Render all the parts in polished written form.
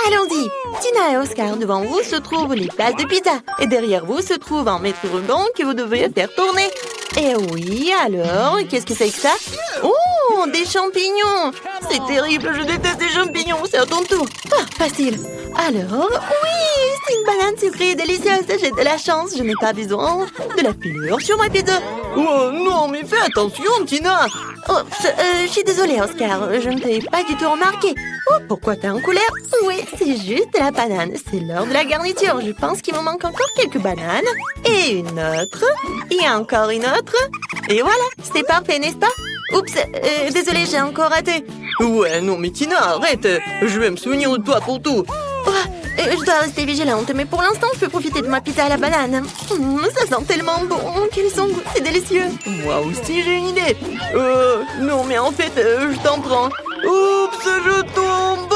Allons-y. Tina et Oscar, devant vous se trouvent les places de pizza. Et derrière vous se trouve un maître ruban que vous devez faire tourner. Et oui, alors, qu'est-ce que c'est que ça? Oh, des champignons! C'est terrible, je déteste les champignons, c'est à ton tour. Ah, facile. Alors, oui, c'est une banane sucrée et délicieuse. J'ai de la chance, je n'ai pas besoin de la pilure sur ma pizza. Oh non, mais fais attention, Tina. Oh, je suis désolée, Oscar, je ne t'ai pas du tout remarqué. Oh, pourquoi t'es en colère? Oui, c'est juste de la banane. C'est l'heure de la garniture. Je pense qu'il me manque encore quelques bananes. Et une autre. Et encore une autre. Et voilà, c'est parfait, n'est-ce pas? Oups, désolée, j'ai encore raté. Ouais, non, mais Tina, arrête. Je vais me souvenir de toi pour tout. Oh, je dois rester vigilante, mais pour l'instant, je peux profiter de ma pizza à la banane. Ça sent tellement bon. Quel son goût, c'est délicieux. Moi aussi, j'ai une idée. Non, mais en fait, je t'en prends. Oups, je tombe.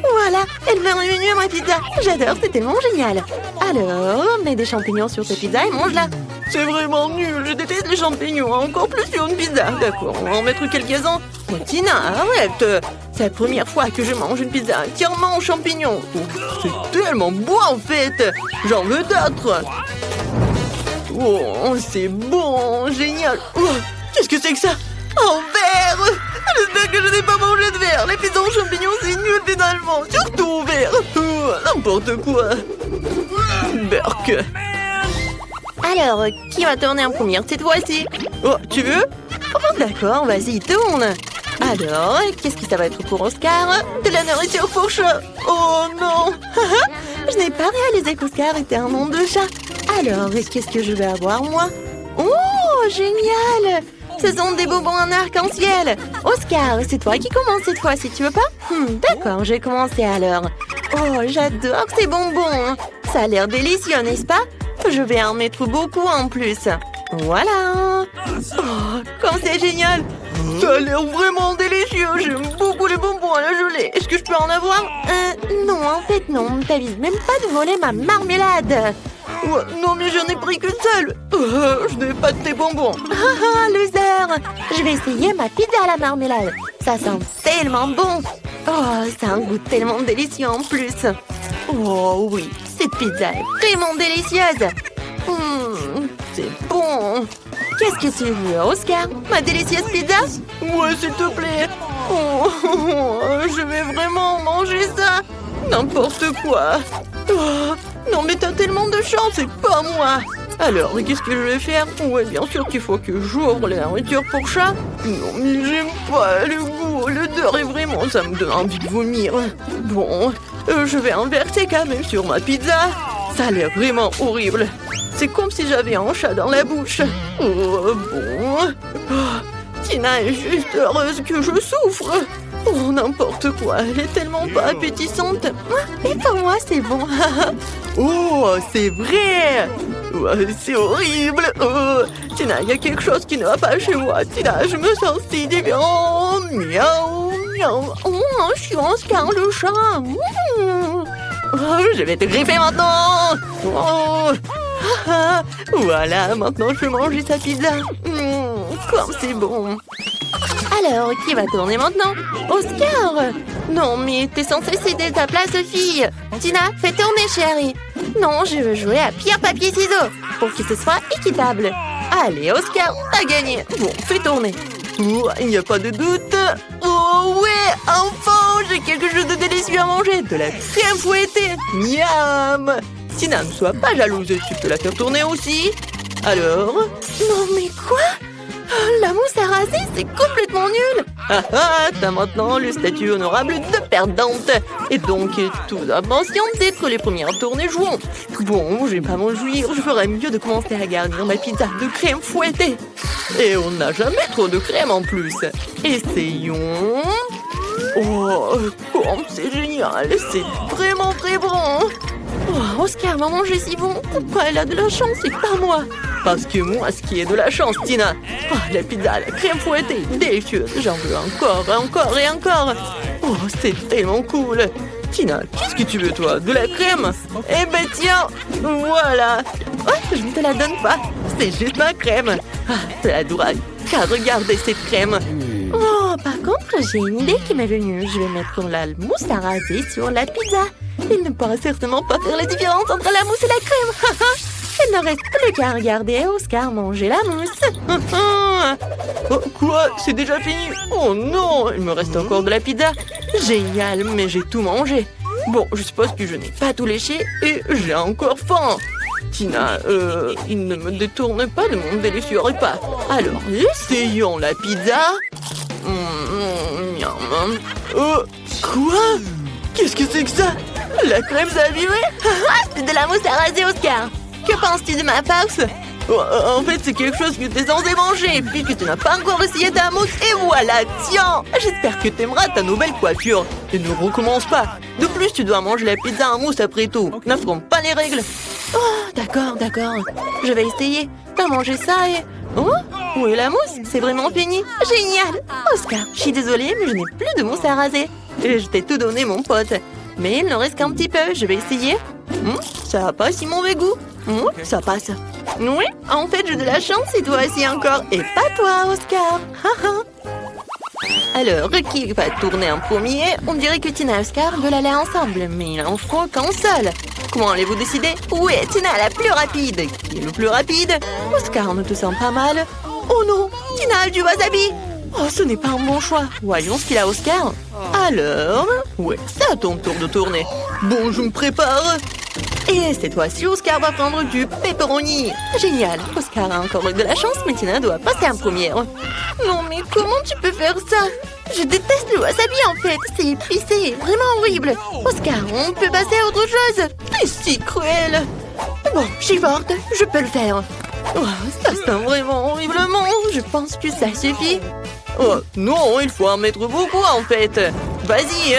Voilà, elle m'a revenue à ma pizza. J'adore, c'est tellement génial. Alors, mets des champignons sur ta pizza et mange-la. C'est vraiment nul, je déteste les champignons, encore plus sur une pizza. D'accord, on va en mettre quelques-uns. Oh, Tina, arrête. C'est la première fois que je mange une pizza entièrement aux champignons. Oh, c'est tellement beau en fait. J'en veux d'autres. Oh, c'est bon, génial. Oh, qu'est-ce que c'est que ça? Un verre. J'espère que je n'ai pas mangé de verre. Les pizzas aux champignons, c'est nul finalement. Surtout au verre. N'importe quoi. Berk. Alors, qui va tourner en première cette fois-ci? Oh, tu veux? Oh, d'accord, vas-y, tourne. Alors, qu'est-ce que ça va être pour Oscar? De la nourriture pour chat. Oh non. Je n'ai pas réalisé qu'Oscar était un nom de chat. Alors, qu'est-ce que je vais avoir, moi? Oh, génial! Ce sont des bonbons en arc-en-ciel. Oscar, c'est toi qui commence cette fois, si tu veux pas? D'accord, je vais commencer alors. Oh, j'adore ces bonbons. Ça a l'air délicieux, n'est-ce pas? Je vais en mettre beaucoup en plus. Voilà. Oh, comme c'est génial. Ça a l'air vraiment délicieux. J'aime beaucoup les bonbons à la gelée. Est-ce que je peux en avoir? Non, en fait, non. T'avises même pas de voler ma marmelade. Ouais, non, mais j'en ai pris qu'une seule. Je n'ai pas de tes bonbons. Ah, loser. Je vais essayer ma pizza à la marmelade. Ça sent tellement bon. Oh, ça a un goût tellement délicieux en plus. Oh oui, cette pizza est vraiment délicieuse. C'est bon. Qu'est-ce que tu veux, Oscar? Ma délicieuse pizza? Ouais, s'il te plaît. Je vais vraiment manger ça. N'importe quoi. Oh, non, mais t'as tellement de chance, c'est pas moi. Alors, qu'est-ce que je vais faire? Ouais, bien sûr qu'il faut que j'ouvre la nourriture pour chat. Non, mais j'aime pas le goût. L'odeur est vraiment... Ça me donne envie de vomir. Bon, je vais inverser quand même sur ma pizza. Ça a l'air vraiment horrible. C'est comme si j'avais un chat dans la bouche. Oh, bon. Oh, Tina est juste heureuse que je souffre. Oh, n'importe quoi. Elle est tellement pas appétissante. Et pour moi, c'est bon. Oh, c'est vrai. Ouais, c'est horrible. Oh, Tina, il y a quelque chose qui ne va pas chez moi. Tina, je me sens si différent. Miaou, miaou. Oh, je suis Oscar le chat. Oh, je vais te griffer maintenant. Oh. Voilà, maintenant je peux manger sa pizza. Comme c'est bon. Alors, qui va tourner maintenant? Oscar! Non, mais t'es censée céder ta place, fille. Tina, fais tourner, chérie. Non, je veux jouer à pierre, papier, ciseaux pour que ce soit équitable. Allez, Oscar, t'as gagné. Bon, fais tourner. Oh, il n'y a pas de doute. Oh ouais, enfin, j'ai quelque chose de délicieux à manger. De la crème fouettée. Miam. Tina, ne sois pas jalouse. Tu peux la faire tourner aussi. Alors? Non, mais quoi? La mousse à raser, c'est complètement nul. Ah ah, t'as maintenant le statut honorable de perdante. Et donc, tout impatient d'être les premières tournées jouons. Bon, je vais pas m'en jouir. Je ferais mieux de commencer à garnir ma pizza de crème fouettée. Et on n'a jamais trop de crème en plus. Essayons. Oh, comme c'est génial. C'est vraiment très bon. Oh, Oscar m'a mangé si bon. Pourquoi elle a de la chance et pas moi? Parce que moi, ce qui est de la chance, Tina. Oh, la pizza à la crème fouettée, délicieuse. J'en veux encore, encore et encore. Oh, c'est tellement cool. Tina, qu'est-ce que tu veux, toi? De la crème? Eh ben tiens, voilà. Oh, je ne te la donne pas. C'est juste ma crème. Ah, c'est adorable. Car regardez cette crème. Oh, par contre, j'ai une idée qui m'est venue. Je vais mettre la mousse à raser sur la pizza. Il ne pourra certainement pas faire la différence entre la mousse et la crème. Il ne reste plus qu'à regarder Oscar manger la mousse. Oh, quoi? C'est déjà fini? Oh non, il me reste encore de la pizza. Génial, mais j'ai tout mangé. Bon, je suppose que je n'ai pas tout léché et j'ai encore faim. Tina, il ne me détourne pas de mon délicieux repas. Alors, essayons la pizza. Miam. Quoi? Qu'est-ce que c'est que ça? La crème s'est abîmée? C'est de la mousse à raser, Oscar. Que penses-tu de ma farce? En fait, c'est quelque chose que tu es censé manger, puisque tu n'as pas encore essayé ta mousse, et voilà, tiens! J'espère que tu aimeras ta nouvelle coiffure. Et ne recommence pas. De plus, tu dois manger la pizza en mousse après tout. N'affronte pas les règles. Oh, d'accord. Je vais essayer. T'as mangé ça et... Oh, où est la mousse? C'est vraiment fini. Génial. Oscar, je suis désolée, mais je n'ai plus de mousse à raser. Et je t'ai tout donné, mon pote. Mais il ne reste qu'un petit peu. Je vais essayer. Ça n'a pas si mauvais goût. Ça passe. Oui, en fait, j'ai de la chance et toi aussi encore. Et pas toi, Oscar. Alors, qui va tourner en premier? On dirait que Tina et Oscar veulent aller ensemble, mais il en faut qu'un seul. Comment allez-vous décider? Oui, Tina la plus rapide. Qui est le plus rapide? Oscar, ne te sens pas mal? Oh non, Tina a du wasabi. Oh, ce n'est pas un bon choix. Voyons ce qu'il a, Oscar. Alors? Ouais, c'est à ton tour de tourner. Bon, je me prépare. Et cette fois-ci, Oscar va prendre du pepperoni. Génial. Oscar a encore eu de la chance, mais Tina doit passer en première. Non, mais comment tu peux faire ça? Je déteste le wasabi, en fait. C'est épicé, vraiment horrible. Oscar, on peut passer à autre chose. C'est si cruel. Bon, j'y forte, je peux le faire. Oh, ça sent vraiment horriblement. Je pense que ça suffit. Oh, non, il faut en mettre beaucoup, en fait. Vas-y.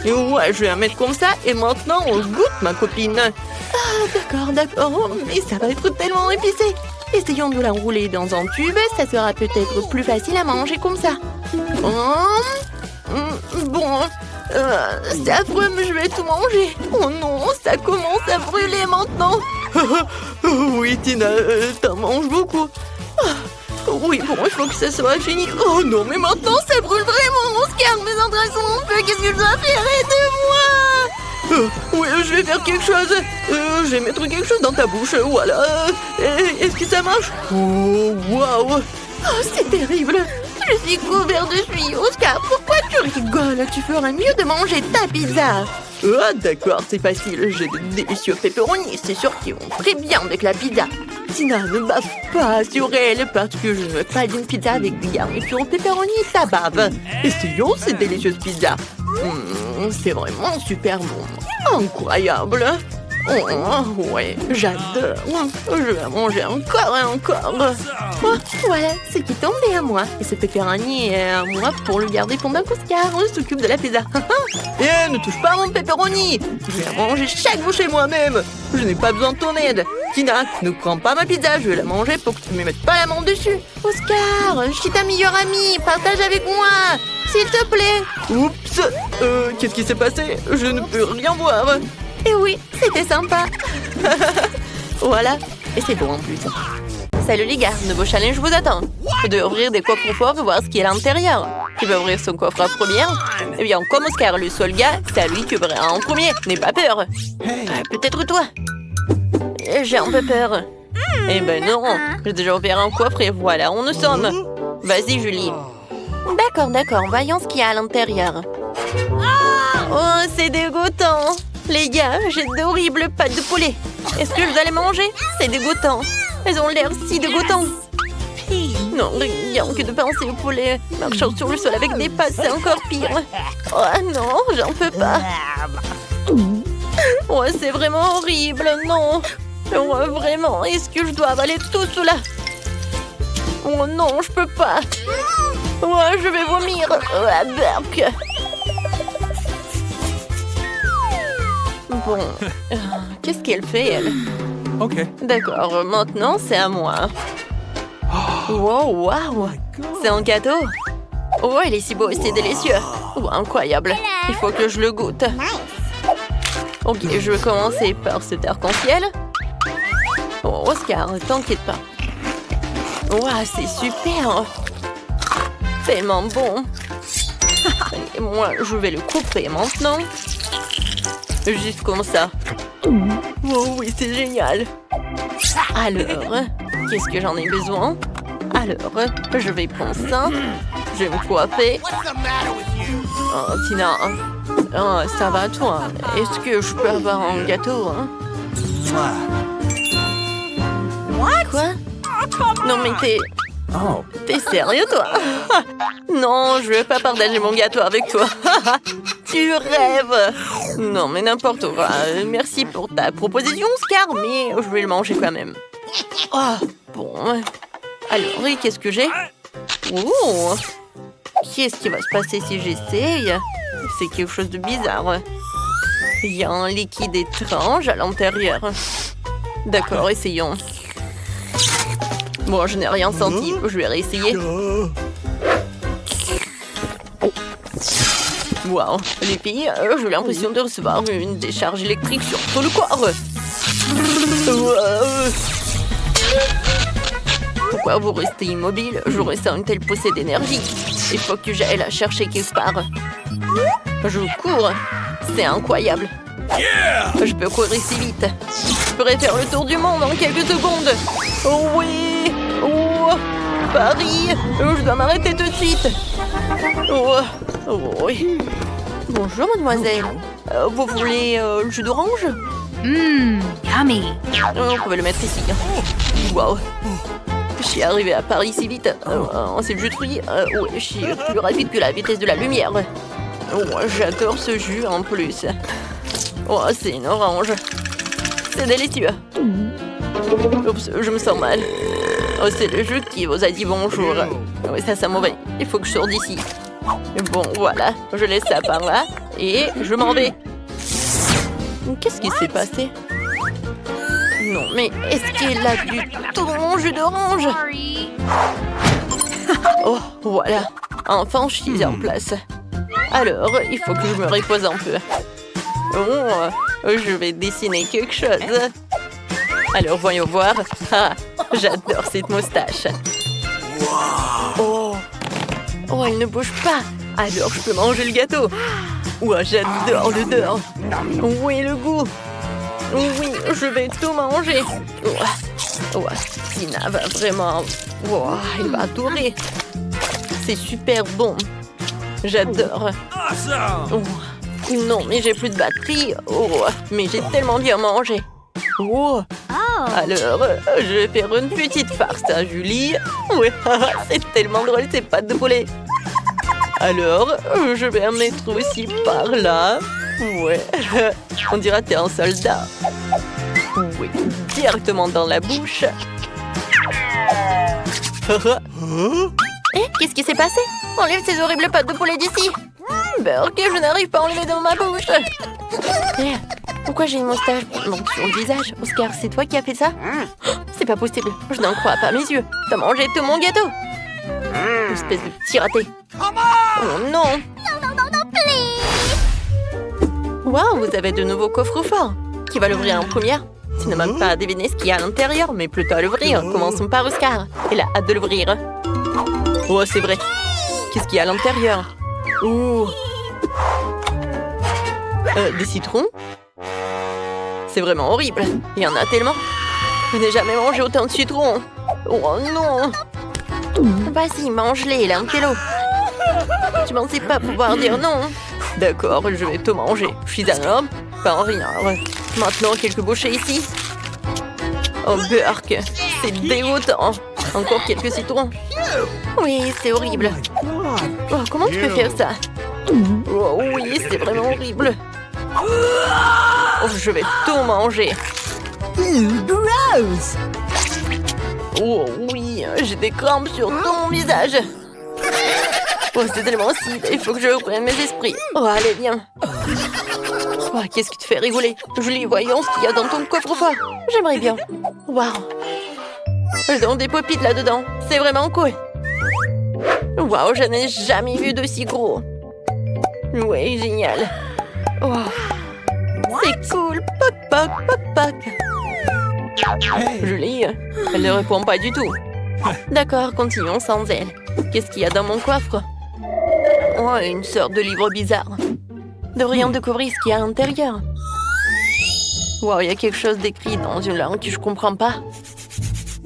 Et ouais, je vais en mettre comme ça. Et maintenant, on goûte, ma copine. Ah, d'accord. Mais ça va être tellement épicé. Essayons de l'enrouler dans un tube. Ça sera peut-être plus facile à manger comme ça. Bon, c'est affreux, mais je vais tout manger. Oh non, ça commence à brûler maintenant. Oui, Tina, t'en manges beaucoup. Oui, bon, il faut que ça soit fini. Oh non, mais maintenant, ça brûle vraiment. Oscar, mes entrailles sont en feu. Qu'est-ce que je dois faire? Aide-moi. Oui, je vais faire quelque chose. Je vais mettre quelque chose dans ta bouche. Voilà. Est-ce que ça marche? Oh, waouh. Oh, c'est terrible. Je suis couvert de suie. Oscar, pourquoi tu rigoles? Tu ferais mieux de manger ta pizza. Ah, d'accord, c'est facile. J'ai de délicieux pepperoni. C'est sûr qu'ils vont très bien avec la pizza. Tina, ne bave pas sur elle parce que je ne veux pas d'une pizza avec des garnitures au pepperoni et ta bave. Essayons cette délicieuse pizza. C'est vraiment super bon. Incroyable. Oh, ouais, j'adore. Je vais manger encore et encore. Oh, voilà, ce qui tombait à moi. Et ce pepperoni est à moi pour le garder pendant qu'Oscar s'occupe de la pizza. Ne touche pas à mon pepperoni. Je vais manger chaque bouchée moi-même. Je n'ai pas besoin de ton aide. Tina, ne prends pas ma pizza. Je vais la manger pour que tu ne me mettes pas la main dessus. Oscar, je suis ta meilleure amie. Partage avec moi, s'il te plaît. Oups. Qu'est-ce qui s'est passé? Je ne peux rien voir. Et oui, c'était sympa. Voilà, et c'est bon en plus. Salut les gars, nouveau challenge vous attend. Je dois ouvrir des coffres forts et voir ce qu'il y a à l'intérieur. Qui va ouvrir son coffre en premier? Eh bien, comme Oscar le seul gars, c'est à lui qui ouvrira en premier. N'aie pas peur. Peut-être toi. J'ai un peu peur. Eh ben non, j'ai déjà ouvert un coffre et voilà, on nous sommes. Vas-y Julie. D'accord, voyons ce qu'il y a à l'intérieur. Oh, c'est dégoûtant. Les gars, j'ai d'horribles pâtes de poulet. Est-ce que je dois les manger? C'est dégoûtant. Elles ont l'air si dégoûtantes. Non, rien que de penser au poulet marchant sur le sol avec des pattes, c'est encore pire. Oh non, j'en peux pas. Oh, c'est vraiment horrible, non. Oh, vraiment, est-ce que je dois avaler tout cela? Oh non, je peux pas. Oh, je vais vomir. Burk. Bon, qu'est-ce qu'elle fait, elle? Ok. D'accord, maintenant c'est à moi. Wow, c'est un gâteau. Oh, il est si beau et c'est délicieux. Oh, incroyable, il faut que je le goûte. Ok, je vais commencer par cet arc-en-ciel. Oh, Oscar, t'inquiète pas. Wow, c'est super. tellement bon. Et moi, je vais le couper maintenant. Juste comme ça. Oh oui, c'est génial. Alors, qu'est-ce que j'en ai besoin? Alors, je vais prendre ça. Je vais me coiffer. Oh, Tina. Oh, ça va toi? Est-ce que je peux avoir un gâteau, hein? Quoi? Non mais T'es sérieux toi? Non, je vais pas partager mon gâteau avec toi. Tu rêves. Non mais n'importe quoi. Merci pour ta proposition, Oscar, mais je vais le manger quand même. Oh, bon. Alors, et qu'est-ce que j'ai? Oh! Qu'est-ce qui va se passer si j'essaye? C'est quelque chose de bizarre. Il y a un liquide étrange à l'intérieur. D'accord, essayons. Bon, je n'ai rien senti. Je vais réessayer. Waouh, les filles, j'ai l'impression de recevoir une décharge électrique sur tout le corps. Pourquoi vous restez immobile? Je ressens une telle poussée d'énergie. Il faut que j'aille la chercher quelque part. Je cours. C'est incroyable. Je peux courir si vite. Je pourrais faire le tour du monde en quelques secondes. Oh oui! Oh! Paris! Je dois m'arrêter tout de suite. Oh! Oh oui. Bonjour, mademoiselle. Vous voulez le jus d'orange? Yummy. On pouvait le mettre ici. Wow. Je suis arrivée à Paris si vite. C'est le jus de fruits. Ouais, je suis plus rapide que la vitesse de la lumière. Oh, j'adore ce jus en plus. Oh, c'est une orange. C'est délicieux. Oups, je me sens mal. Oh, c'est le jus qui vous a dit bonjour. Oui, ça sent mauvais. Il faut que je sorte d'ici. Bon, voilà. Je laisse ça par là. Et je m'en vais. Qu'est-ce qui s'est passé? Non, mais est-ce qu'elle a bu tout mon jus d'orange? Oh, voilà. Enfin, je suis en place. Alors, il faut que je me repose un peu. Oh, je vais dessiner quelque chose. Alors, voyons voir. Ah, j'adore cette moustache. Oh, oh, elle ne bouge pas. Alors, je peux manger le gâteau. Ouah, j'adore l'odeur. Oui, le goût. Oui, je vais tout manger. Ouah, Tina va vraiment... Ouah, elle va adorer. C'est super bon. J'adore. Oh, non, mais j'ai plus de batterie. Oh, mais j'ai tellement bien mangé. Oh. Alors, je vais faire une petite farce à Julie. Oui, c'est tellement drôle, ces pâtes de poulet. Alors, je vais en mettre aussi par là. Ouais, on dirait que t'es un soldat. Oui, directement dans la bouche. Qu'est-ce qui s'est passé? Enlève ces horribles pâtes de poulet d'ici. Burk, je n'arrive pas à enlever dans ma bouche. Pourquoi j'ai une moustache sur le visage? Oscar, c'est toi qui as fait ça? C'est pas possible, je n'en crois pas mes yeux. T'as mangé tout mon gâteau. Espèce de petit raté. Oh non. Waouh, vous avez de nouveaux coffres forts. Qui va l'ouvrir en première? Tu n'as même pas à deviner ce qu'il y a à l'intérieur, mais plutôt à l'ouvrir. Commençons par Oscar. Il a hâte de l'ouvrir. Oh, c'est vrai. Qu'est-ce qu'il y a à l'intérieur? Ouh. Des citrons? C'est vraiment horrible. Il y en a tellement. Je n'ai jamais mangé autant de citrons. Oh non. Vas-y, mange-les, l'intello. Tu pensais pas pouvoir dire non? D'accord, je vais tout manger. Je suis un homme, pas un renard. Maintenant, quelques bouchées ici. Oh, Burk, c'est dégoûtant. Encore quelques citrons. Oui, c'est horrible. Oh, comment tu peux faire ça? Oh oui, c'est vraiment horrible. Oh, je vais tout manger. Gross. Oh oui, j'ai des crampes sur tout mon visage. Oh, c'est tellement acide, il faut que je reprenne mes esprits. Oh, allez, viens. Oh, qu'est-ce qui te fait rigoler? Julie, voyons ce qu'il y a dans ton coffre-fort. J'aimerais bien. Waouh. J'ai donc des popites là-dedans. C'est vraiment cool. Waouh, je n'ai jamais vu de si gros. Oui, génial. Oh. C'est cool. Poc, poc, poc, poc. Julie, elle ne répond pas du tout. D'accord, continuons sans elle. Qu'est-ce qu'il y a dans mon coffre? Oh, une sorte de livre bizarre. Devrions découvrir ce qu'il y a à l'intérieur. Wow, il y a quelque chose d'écrit dans une langue que je comprends pas.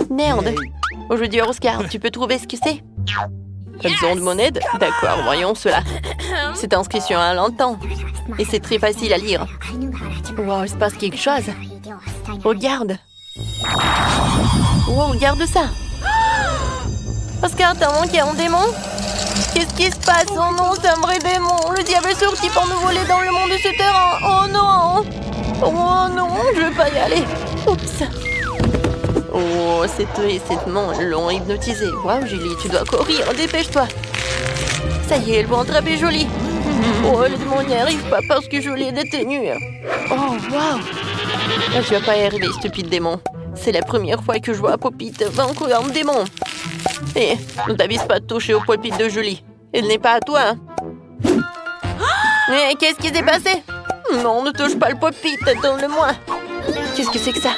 Merde. Aujourd'hui, Oscar, tu peux trouver ce que c'est? T'as besoin de mon aide? D'accord, voyons cela. C'est inscrit sur un longtemps. Et c'est très facile à lire. Wow, il se passe quelque chose. Regarde. Wow, regarde ça. Oscar, t'as manqué un démon? Qu'est-ce qui se passe? Oh non, c'est un vrai démon. Le diable est sorti pour nous voler dans le monde de ce terrain. Oh non. Oh non, je veux pas y aller. Oups. Oh, cette main l'ont hypnotisé. Waouh, Julie, tu dois courir. Dépêche-toi. Ça y est, elles vont attraper Jolie. Oh, le démon n'y arrive pas parce que Jolie est détenue. Oh, waouh. Là, tu vas pas y arriver, stupide démon. C'est la première fois que je vois Popite vaincre un démon. Et ne t'avise pas de toucher au Popite de Julie. Elle n'est pas à toi. Mais qu'est-ce qui s'est passé? Non, ne touche pas le Popite, donne-le-moi. Qu'est-ce que c'est que ça?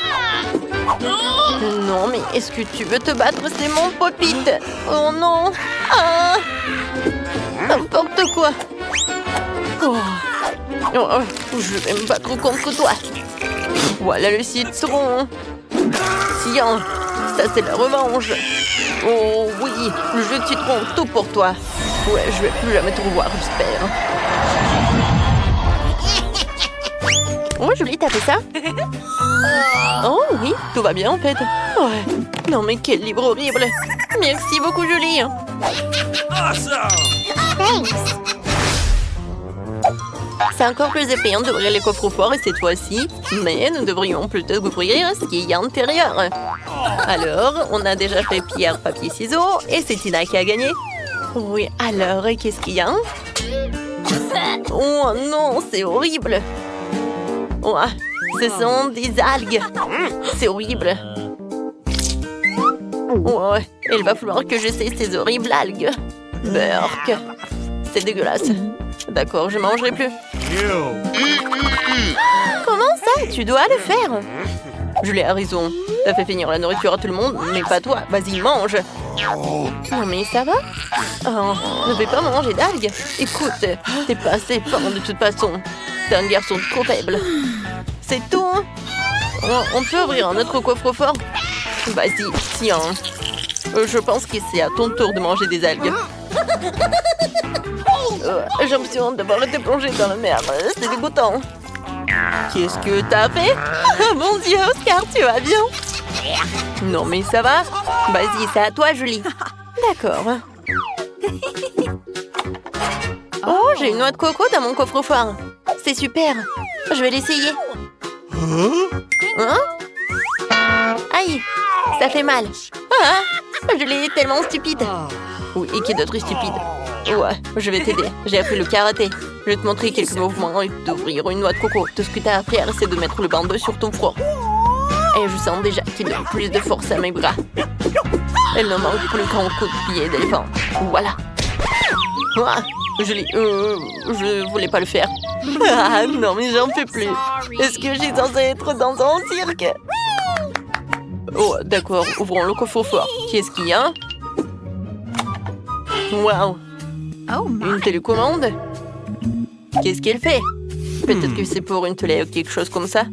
Non, mais est-ce que tu veux te battre? C'est mon Popite. Oh non. Ah. N'importe quoi. Oh. Oh, je vais me battre contre toi. Voilà le citron. Tiens, ça c'est la revanche. Oh oui, le jeu de citron, tout pour toi. Ouais, je vais plus jamais te revoir, j'espère. Oh, Julie, t'as fait ça? Oh oui, tout va bien en fait. Ouais. Non mais quel livre horrible. Merci beaucoup, Julie. C'est encore plus épayant d'ouvrir les coffres forts et cette fois-ci, mais nous devrions plutôt ouvrir ce qu'il y a à l'intérieur. Alors, on a déjà fait pierre, papier, ciseaux et c'est Tina qui a gagné. Oui, alors, qu'est-ce qu'il y a? Oh non, c'est horrible. Oh, ce sont des algues. C'est horrible. Oh, il va falloir que j'essaie ces horribles algues. Burk. C'est dégueulasse. D'accord, je mangerai plus. Comment ça? Tu dois le faire. Julie a raison. T'as fait finir la nourriture à tout le monde, mais pas toi. Vas-y, mange. Non mais ça va? Oh, ne vais pas manger d'algues. Écoute, t'es pas assez fort de toute façon. T'es un garçon trop faible. C'est tout, hein? On peut ouvrir un autre coffre-fort? Vas-y, tiens. Je pense que c'est à ton tour de manger des algues. J'ai l'impression d'avoir été plongée dans la merde. C'est dégoûtant. Qu'est-ce que t'as fait? Oh mon Dieu, Oscar, tu vas bien? Non, mais ça va? Vas-y, c'est à toi, Julie. D'accord. Oh, j'ai une noix de coco dans mon coffre-fort. C'est super. Je vais l'essayer. Hein? Aïe, ça fait mal. Ah, Julie est tellement stupide. Oui, et qui d'autre est stupide? Ouais, je vais t'aider. J'ai appris le karaté. Je vais te montrer quelques mouvements et d'ouvrir une noix de coco. Tout ce que t'as à faire, c'est de mettre le bandeau sur ton front. Et je sens déjà qu'il donne plus de force à mes bras. Elle ne manque plus qu'un coup de pied d'éléphant. Voilà. Ah, je voulais pas le faire. Ah non, mais j'en peux plus. Est-ce que j'ai censé être dans un cirque? Oh, d'accord. Ouvrons le coffre-fort. Qu'est-ce qu'il y a? Waouh. Une télécommande? Qu'est-ce qu'elle fait? Peut-être que c'est pour une télé ou quelque chose comme ça.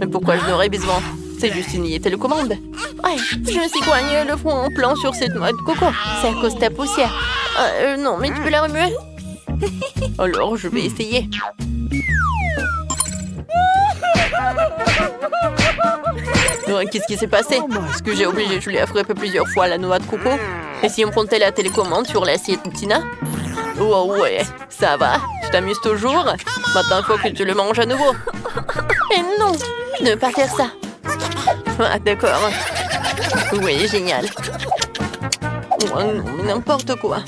Mais pourquoi je n'aurais besoin? C'est juste une télécommande. Ouais, je me suis coignée le front en plan sur cette noix de coco. C'est à cause de ta poussière. Non, mais tu peux la remuer? Alors, je vais essayer. Qu'est-ce qui s'est passé? Est-ce que j'ai obligé Julie à frapper plusieurs fois la noix de coco? Et si on comptait la télécommande sur l'assiette de Tina? Oh ouais, ça va. Tu t'amuses toujours? Maintenant, il faut que tu le manges à nouveau. Et non, ne pas faire ça. Ah, d'accord. Oui, génial. Oh non, mais n'importe quoi.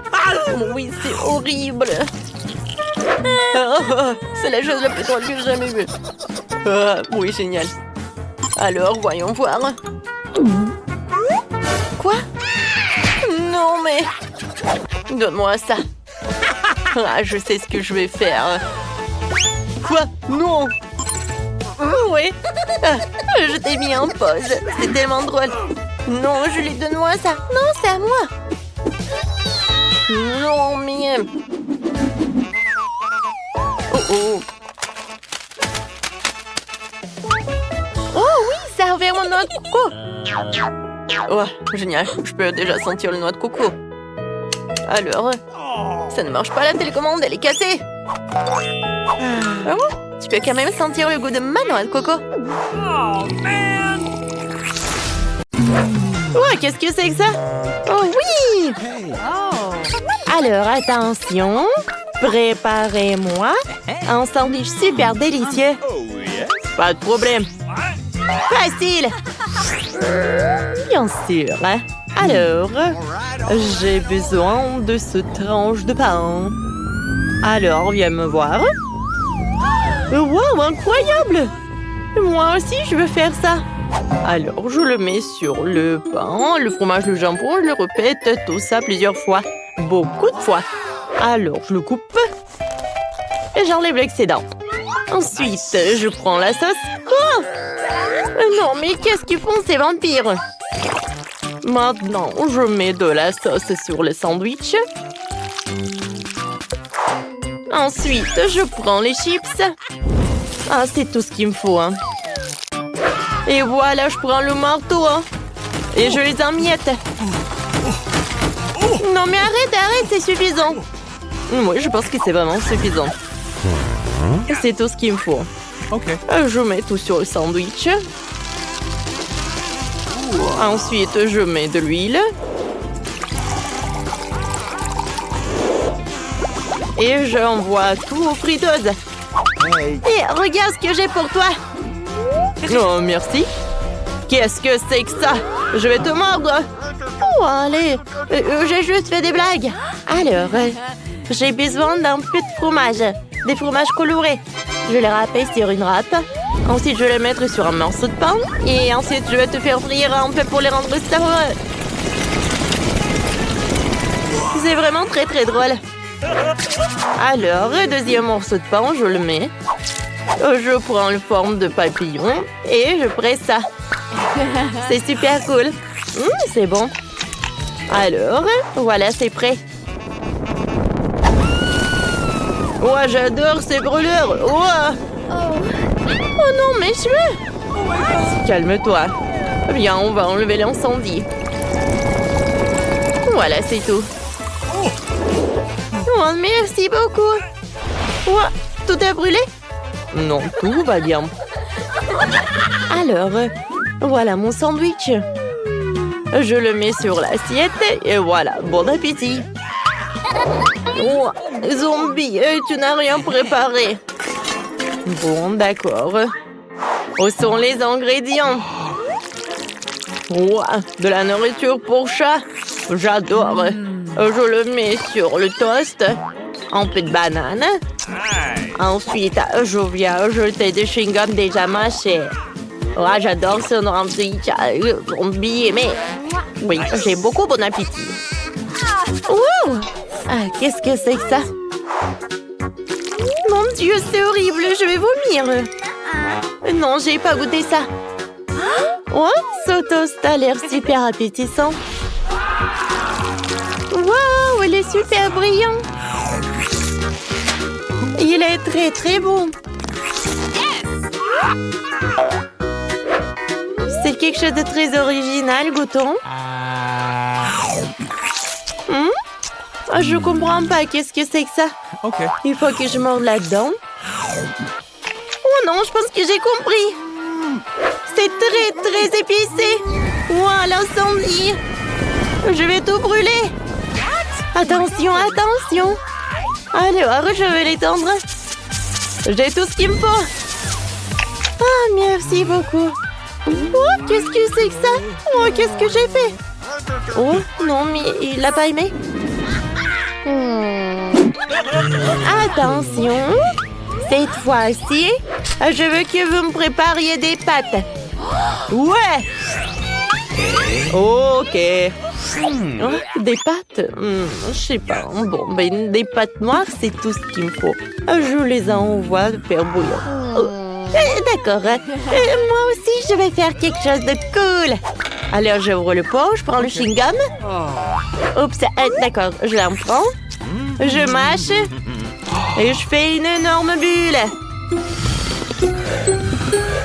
Oh, oui, c'est horrible. Oh, c'est la chose la plus drôle que j'ai jamais vue. Oui, génial. Alors, voyons voir. Quoi? Non, mais... Donne-moi ça. Ah, je sais ce que je vais faire. Quoi? Non. Oui. Ah, je t'ai mis en pause. C'est tellement drôle. Non, Julie, donne-moi ça. Non, c'est à moi. Non, mais... Oh, oh. Oh oui, ça a ouvert mon noix de coco. Oh, génial. Je peux déjà sentir le noix de coco. Alors, ça ne marche pas, la télécommande, elle est cassée. Oh, tu peux quand même sentir le goût de ma noix de coco. Ouais, qu'est-ce que c'est que ça? Oh oui! Alors, attention. Préparez-moi un sandwich super délicieux. Pas de problème. Facile! Bien sûr. Alors, j'ai besoin de ce tranche de pain. Alors, viens me voir. Wow, incroyable! Moi aussi, je veux faire ça. Alors, je le mets sur le pain, le fromage, le jambon, je le répète tout ça plusieurs fois. Beaucoup de fois. Alors, je le coupe et j'enlève l'excédent. Ensuite, je prends la sauce. Oh! Non, mais qu'est-ce qu'ils font ces vampires? Maintenant, je mets de la sauce sur le sandwich. Ensuite, je prends les chips. Ah, c'est tout ce qu'il me faut, hein. Et voilà, je prends le marteau, hein. Et je les emmiette. Non, mais arrête, c'est suffisant. Oui, je pense que c'est vraiment suffisant. C'est tout ce qu'il me faut. Je mets tout sur le sandwich. Ensuite, je mets de l'huile. Et j'envoie tout aux friteuses. Et regarde ce que j'ai pour toi. Oh, merci. Qu'est-ce que c'est que ça? Je vais te mordre. Oh, allez. J'ai juste fait des blagues. Alors, j'ai besoin d'un peu de fromage. Des fromages colorés. Je les râpe sur une râpe. Ensuite, je vais les mettre sur un morceau de pain. Et ensuite, je vais te faire frire un peu pour les rendre savoureux. C'est vraiment très très drôle. Alors, deuxième morceau de pain, je le mets. Je prends une forme de papillon et je presse ça. C'est super cool. C'est bon. Alors, voilà, c'est prêt. Ouais, j'adore ces brûlures. Ouais. Oh non, mes cheveux. Calme-toi. Viens, on va enlever l'incendie. Voilà, c'est tout. Oh, merci beaucoup. Ouais, tout a brûlé? Non, tout va bien. Alors, voilà mon sandwich. Je le mets sur l'assiette et voilà, bon appétit. Oh, zombie, tu n'as rien préparé. Bon, d'accord. Où sont les ingrédients? Oh, de la nourriture pour chat. J'adore. Je le mets sur le toast. Un peu de banane. Ensuite, je viens jeter des chewing-gums déjà mâchés. Oh, j'adore ce sandwich. Zombie, mais... Oui, j'ai beaucoup bon appétit. Wow! Ah, qu'est-ce que c'est que ça? Mon Dieu, c'est horrible, je vais vomir. Non, j'ai pas goûté ça. Oh, ce toast a l'air super appétissant. Wow, il est super brillant. Il est très très bon. C'est quelque chose de très original, goûtons. Je comprends pas, qu'est-ce que c'est que ça? Il faut que je morde là-dedans. Oh non, je pense que j'ai compris. C'est très très épicé. Wow, l'incendie. Je vais tout brûler. Attention, attention. Alors, je vais l'étendre. J'ai tout ce qu'il me faut. Ah, merci beaucoup. Oh, qu'est-ce que c'est que ça? Oh, qu'est-ce que j'ai fait? Oh, non, mais il l'a pas aimé. Attention. Cette fois-ci, je veux que vous me prépariez des pâtes. Ouais. Ok. Oh, des pâtes? Je sais pas. Bon, ben, des pâtes noires, c'est tout ce qu'il me faut. Je les envoie faire bouillir. D'accord. Moi aussi, je vais faire quelque chose de cool. Alors, j'ouvre le pot, je prends le chewing-gum. Oups, d'accord, je l'en prends. Je mâche. Et je fais une énorme bulle.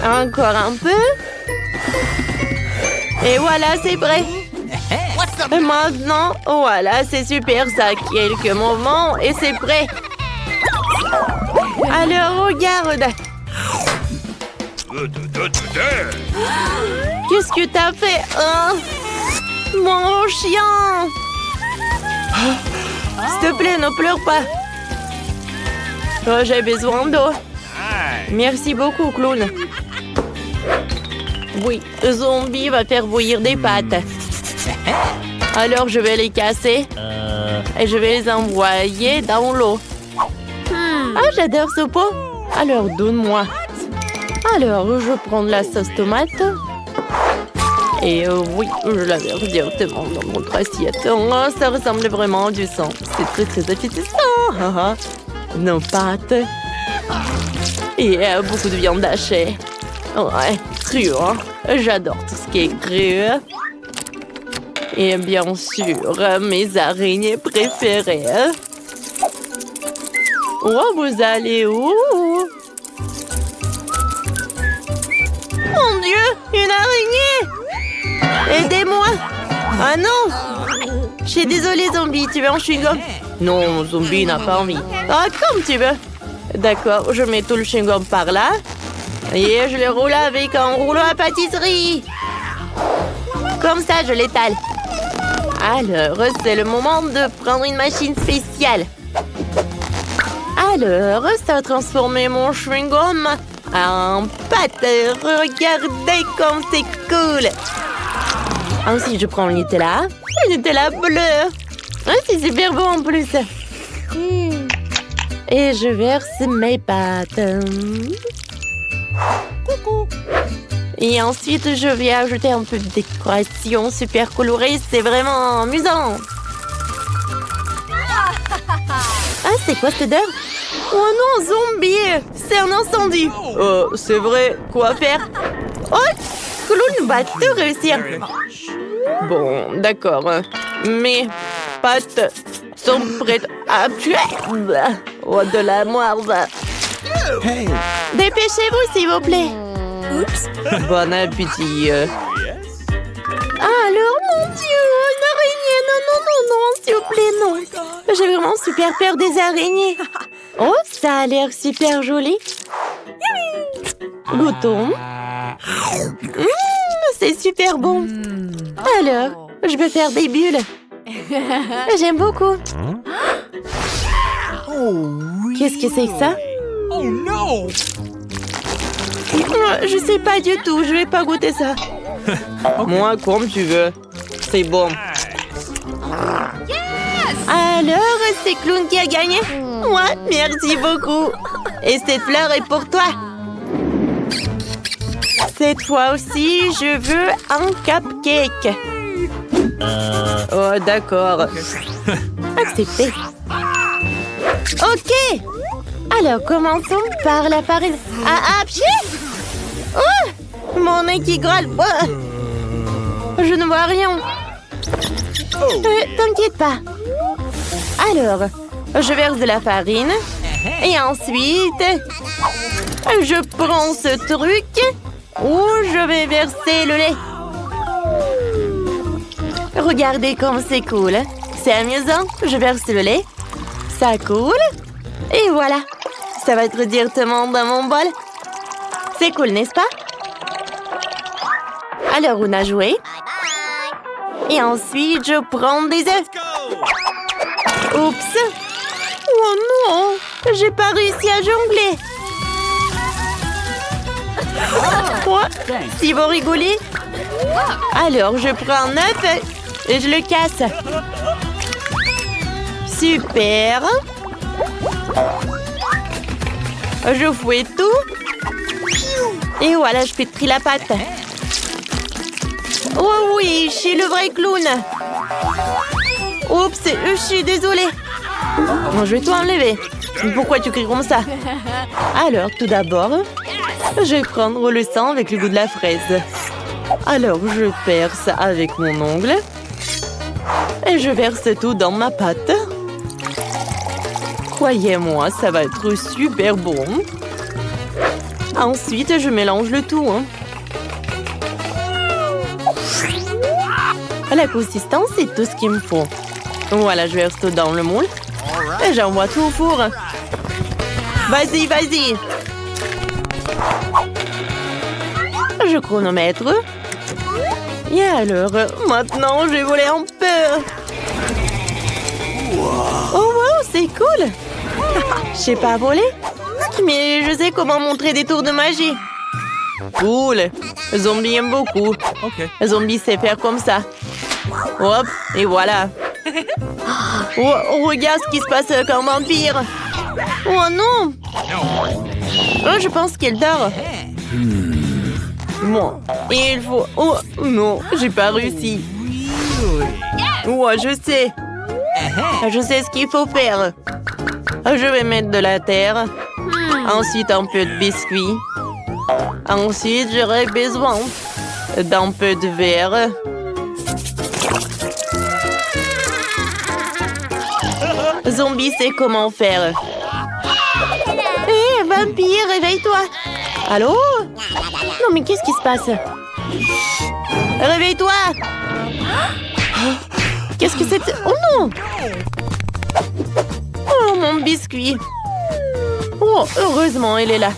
Encore un peu. Et voilà, c'est prêt. Et maintenant, voilà, c'est super, ça. Quelques mouvements et c'est prêt. Alors, regarde. Qu'est-ce que t'as fait, hein? Mon chien! S'il te plaît, ne pleure pas. Oh, j'ai besoin d'eau. Merci beaucoup, clown. Oui, zombie va faire bouillir des pâtes. Alors, je vais les casser. Et je vais les envoyer dans l'eau. Ah, j'adore ce pot. Alors, donne-moi. Alors, je prends de la sauce tomate. Et oui, je la verse directement dans notre assiette. Oh, ça ressemble vraiment à du sang. C'est très, très appétissant. Nos pâtes. Et beaucoup de viande hachée. Ouais, cru, hein. J'adore tout ce qui est cru. Et bien sûr, mes araignées préférées. Oh, vous allez où? Mon Dieu, une araignée! Aidez-moi! Ah non! Je suis désolée, zombie, tu veux un chewing-gum? Non, zombie n'a pas envie. Ah, comme tu veux. D'accord, je mets tout le chewing-gum par là. Et je le roule avec un rouleau à pâtisserie. Comme ça, je l'étale. Alors, c'est le moment de prendre une machine spéciale. Alors, ça va transformer mon chewing-gum en pâte. Regardez comme c'est cool. Ensuite, je prends le Nutella. Le Nutella bleu. Ah, c'est super bon en plus. Et je verse mes pâtes. Et ensuite, je vais ajouter un peu de décoration super colorée. C'est vraiment amusant. Ah, c'est quoi cette odeur? Oh non, zombie! C'est un incendie! C'est vrai, quoi faire? Oh! Clown va tout réussir! Bon, d'accord. Mes pâtes sont prêtes à tuer! Oh, de la merde! Dépêchez-vous, s'il vous plaît! Oups! Bon appétit! Alors, mon Dieu! Une araignée! Non, s'il vous plaît, non! J'ai vraiment super peur des araignées! Oh, ça a l'air super joli! Goûtons! C'est super bon! Alors, je vais faire des bulles! J'aime beaucoup! Qu'est-ce que c'est que ça? Oh non! Je sais pas du tout, je vais pas goûter ça. Moi, comme tu veux. C'est bon. Alors, c'est Clown qui a gagné? Moi, merci beaucoup. Et cette fleur est pour toi. Cette fois aussi, je veux un cupcake. Oh, d'accord. Accepté. Ok. Alors, commençons par la farine. Ah, pchit! Oh! Mon nez qui grolle. Oh! Je ne vois rien. T'inquiète pas. Alors, je verse de la farine. Et ensuite, je prends ce truc où je vais verser le lait. Regardez comme c'est cool. C'est amusant. Je verse le lait. Ça coule. Et voilà. Ça va être directement dans mon bol. C'est cool, n'est-ce pas? Alors, on a joué. Et ensuite, je prends des œufs. Oups! Oh non! J'ai pas réussi à jongler. Quoi? Si vous rigolez? Alors, je prends un œuf et je le casse. Super! Je fouette tout. Et voilà, je pétris la pâte. Oh oui, je suis le vrai clown. Oups, je suis désolée. Bon, je vais tout enlever. Pourquoi tu cries comme ça? Alors, tout d'abord, je vais prendre le sang avec le goût de la fraise. Alors, je perce avec mon ongle. Et je verse tout dans ma pâte. Croyez-moi, ça va être super bon. Ensuite, je mélange le tout. La consistance, c'est tout ce qu'il me faut. Voilà, je verse tout dans le moule. Et j'envoie tout au four. Vas-y, vas-y. Je chronomètre. Et alors, maintenant, je vais voler en peu. Oh, wow, c'est cool. Je sais pas voler, mais je sais comment montrer des tours de magie. Cool. Zombie aime beaucoup. Zombie sait faire comme ça. Hop, et voilà. Oh, regarde ce qui se passe avec un vampire. Oh non. Oh, je pense qu'elle dort. Bon, il faut... Oh, non, j'ai pas réussi. Oh, je sais. Je sais ce qu'il faut faire. Je vais mettre de la terre. Ensuite, un peu de biscuit. Ensuite, j'aurai besoin d'un peu de verre. Zombie sait comment faire. Hé, vampire, réveille-toi. Allô? Non, mais qu'est-ce qui se passe? Réveille-toi! Qu'est-ce que c'est? Oh non! Oh, mon biscuit! Oh, heureusement, il est là.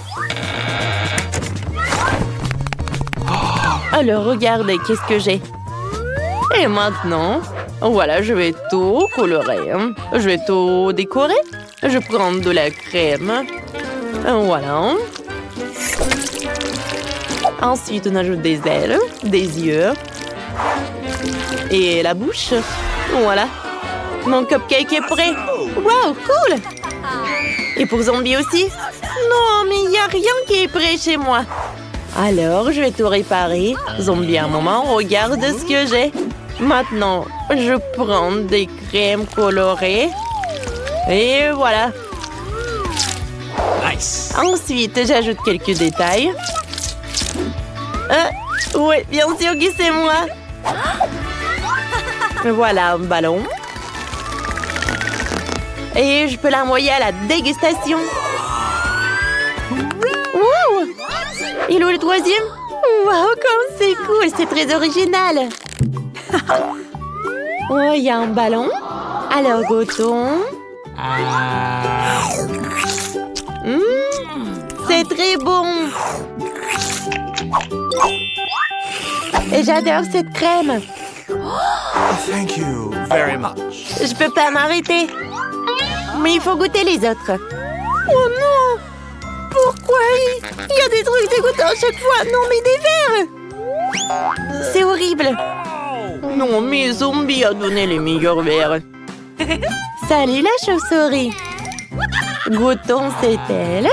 Alors, regardez, qu'est-ce que j'ai? Et maintenant, voilà, je vais tout colorer. Je vais tout décorer. Je prends de la crème. Voilà. Ensuite, on ajoute des ailes, des yeux et la bouche. Voilà. Mon cupcake est prêt. Wow, cool! Et pour Zombie aussi? Non, mais il n'y a rien qui est prêt chez moi. Alors, je vais tout réparer. Zombie, un moment, regarde ce que j'ai. Maintenant, je prends des crèmes colorées. Et voilà. Nice. Ensuite, j'ajoute quelques détails. Oui, bien sûr que c'est moi. Voilà un ballon. Et je peux l'envoyer à la dégustation. Wow! Il est où le troisième? Wow, comme c'est cool, c'est très original. Oh, il y a un ballon. Alors, goûtons. C'est très bon. Et j'adore cette crème. Thank you very much. Je peux pas m'arrêter. Mais il faut goûter les autres. Oh non! Pourquoi il y a des trucs dégoûtants à chaque fois? Non, mais des verres! C'est horrible. Non, mais Zombie a donné les meilleurs verres. Salut la chauve-souris. Goûtons cette aile.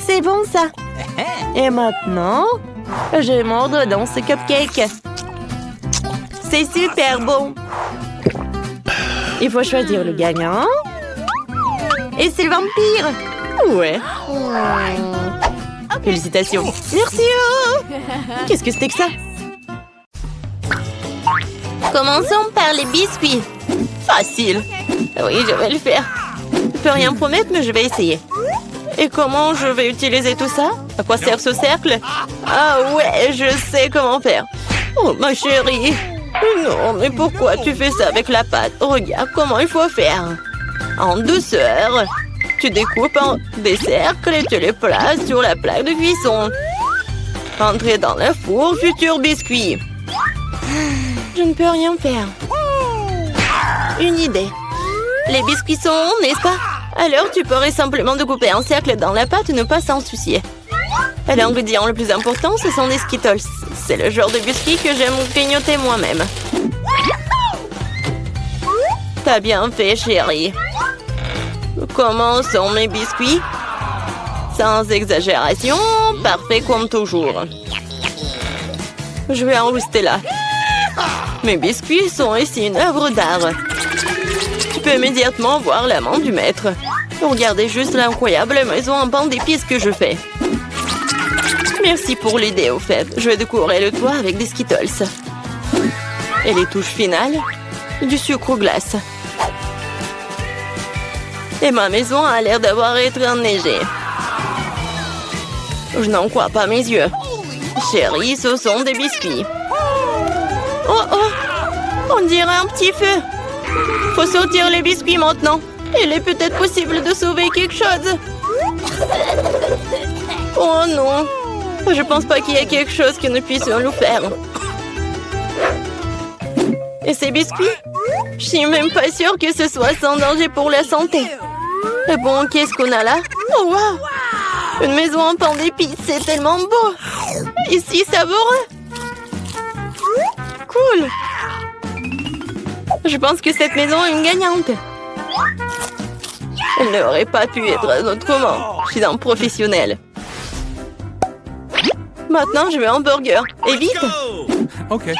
C'est bon ça. Et maintenant, je vais mordre dans ce cupcake. C'est super bon. Il faut choisir le gagnant. Et c'est le vampire. Ouais. Félicitations. Merci. Qu'est-ce que c'était que ça? Commençons par les biscuits. Facile. Oui, je vais le faire. Je peux rien promettre, mais je vais essayer. Et comment je vais utiliser tout ça? À quoi sert ce cercle? Ah ouais, je sais comment faire. Oh, ma chérie. Non, mais pourquoi tu fais ça avec la pâte? Regarde comment il faut faire. En douceur. Tu découpes en des cercles et tu les places sur la plaque de cuisson. Entrez dans le four, futur biscuit. Je ne peux rien faire. Une idée. Les biscuits sont ronds, n'est-ce pas? Alors tu pourrais simplement découper un cercle dans la pâte et ne pas s'en soucier. Et l'ingrédient le plus important, ce sont des Skittles. C'est le genre de biscuits que j'aime grignoter moi-même. T'as bien fait, chérie. Comment sont mes biscuits? Sans exagération, parfait comme toujours. Je vais en rester là. Mes biscuits sont ici une œuvre d'art. Tu peux immédiatement voir la main du maître. Regardez juste l'incroyable maison en pan d'épices que je fais. Merci pour l'idée, au fait. Je vais décorer le toit avec des Skittles. Et les touches finales, du sucre glace. Et ma maison a l'air d'avoir été enneigée. Je n'en crois pas mes yeux. Chérie, ce sont des biscuits. Oh oh! On dirait un petit feu. Faut sortir les biscuits maintenant. Il est peut-être possible de sauver quelque chose. Oh non! Je pense pas qu'il y ait quelque chose que nous puissions nous faire. Et ces biscuits? Je suis même pas sûre que ce soit sans danger pour la santé. Et bon, qu'est-ce qu'on a là? Oh wow! Une maison en pain d'épices, c'est tellement beau! Ici, savoureux! Cool! Je pense que cette maison est une gagnante. Elle n'aurait pas pu être autrement. Je suis un professionnel. Maintenant, je veux un burger. Et vite! Okay.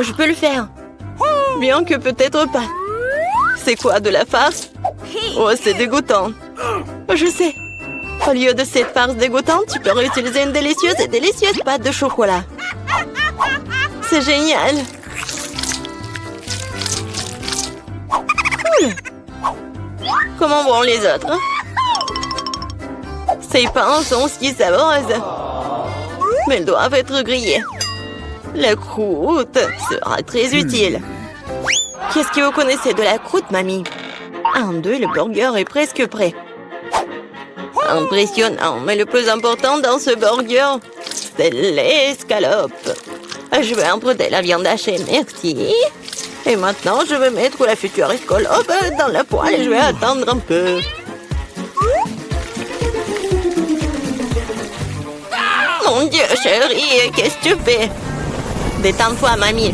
Je peux le faire. Bien que peut-être pas. C'est quoi, de la farce? Oh, c'est dégoûtant. Je sais. Au lieu de cette farce dégoûtante, tu peux réutiliser une délicieuse pâte de chocolat. C'est génial. Cool. Comment vont les autres? Ces pains sont si savoureuses. Mais ils doivent être grillés. La croûte sera très utile. Qu'est-ce que vous connaissez de la croûte, mamie? 1, 2, le burger est presque prêt. Impressionnant, mais le plus important dans ce burger, c'est l'escalope. Je vais emprunter la viande hachée, merci. Et maintenant, je vais mettre la future escalope dans la poêle et je vais attendre un peu. Mon Dieu, chérie, qu'est-ce que tu fais? Détends-toi, mamie.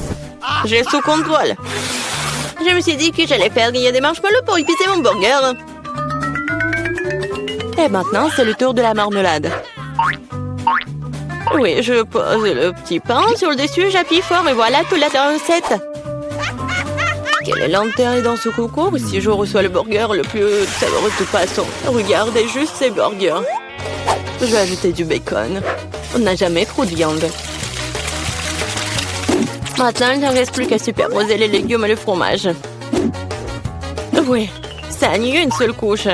J'ai sous contrôle. Je me suis dit que j'allais faire griller des marshmallows pour épicer mon burger. Et maintenant, c'est le tour de la marmelade. Oui, je pose le petit pain sur le dessus, j'appuie fort et voilà toute la recette. Quel est l'intérêt dans ce concours si je reçois le burger le plus savoureux de toute façon? Regardez juste ces burgers. Je vais ajouter du bacon. On n'a jamais trop de viande. Maintenant, il ne reste plus qu'à superposer les légumes et le fromage. Oui, ça annule une seule couche.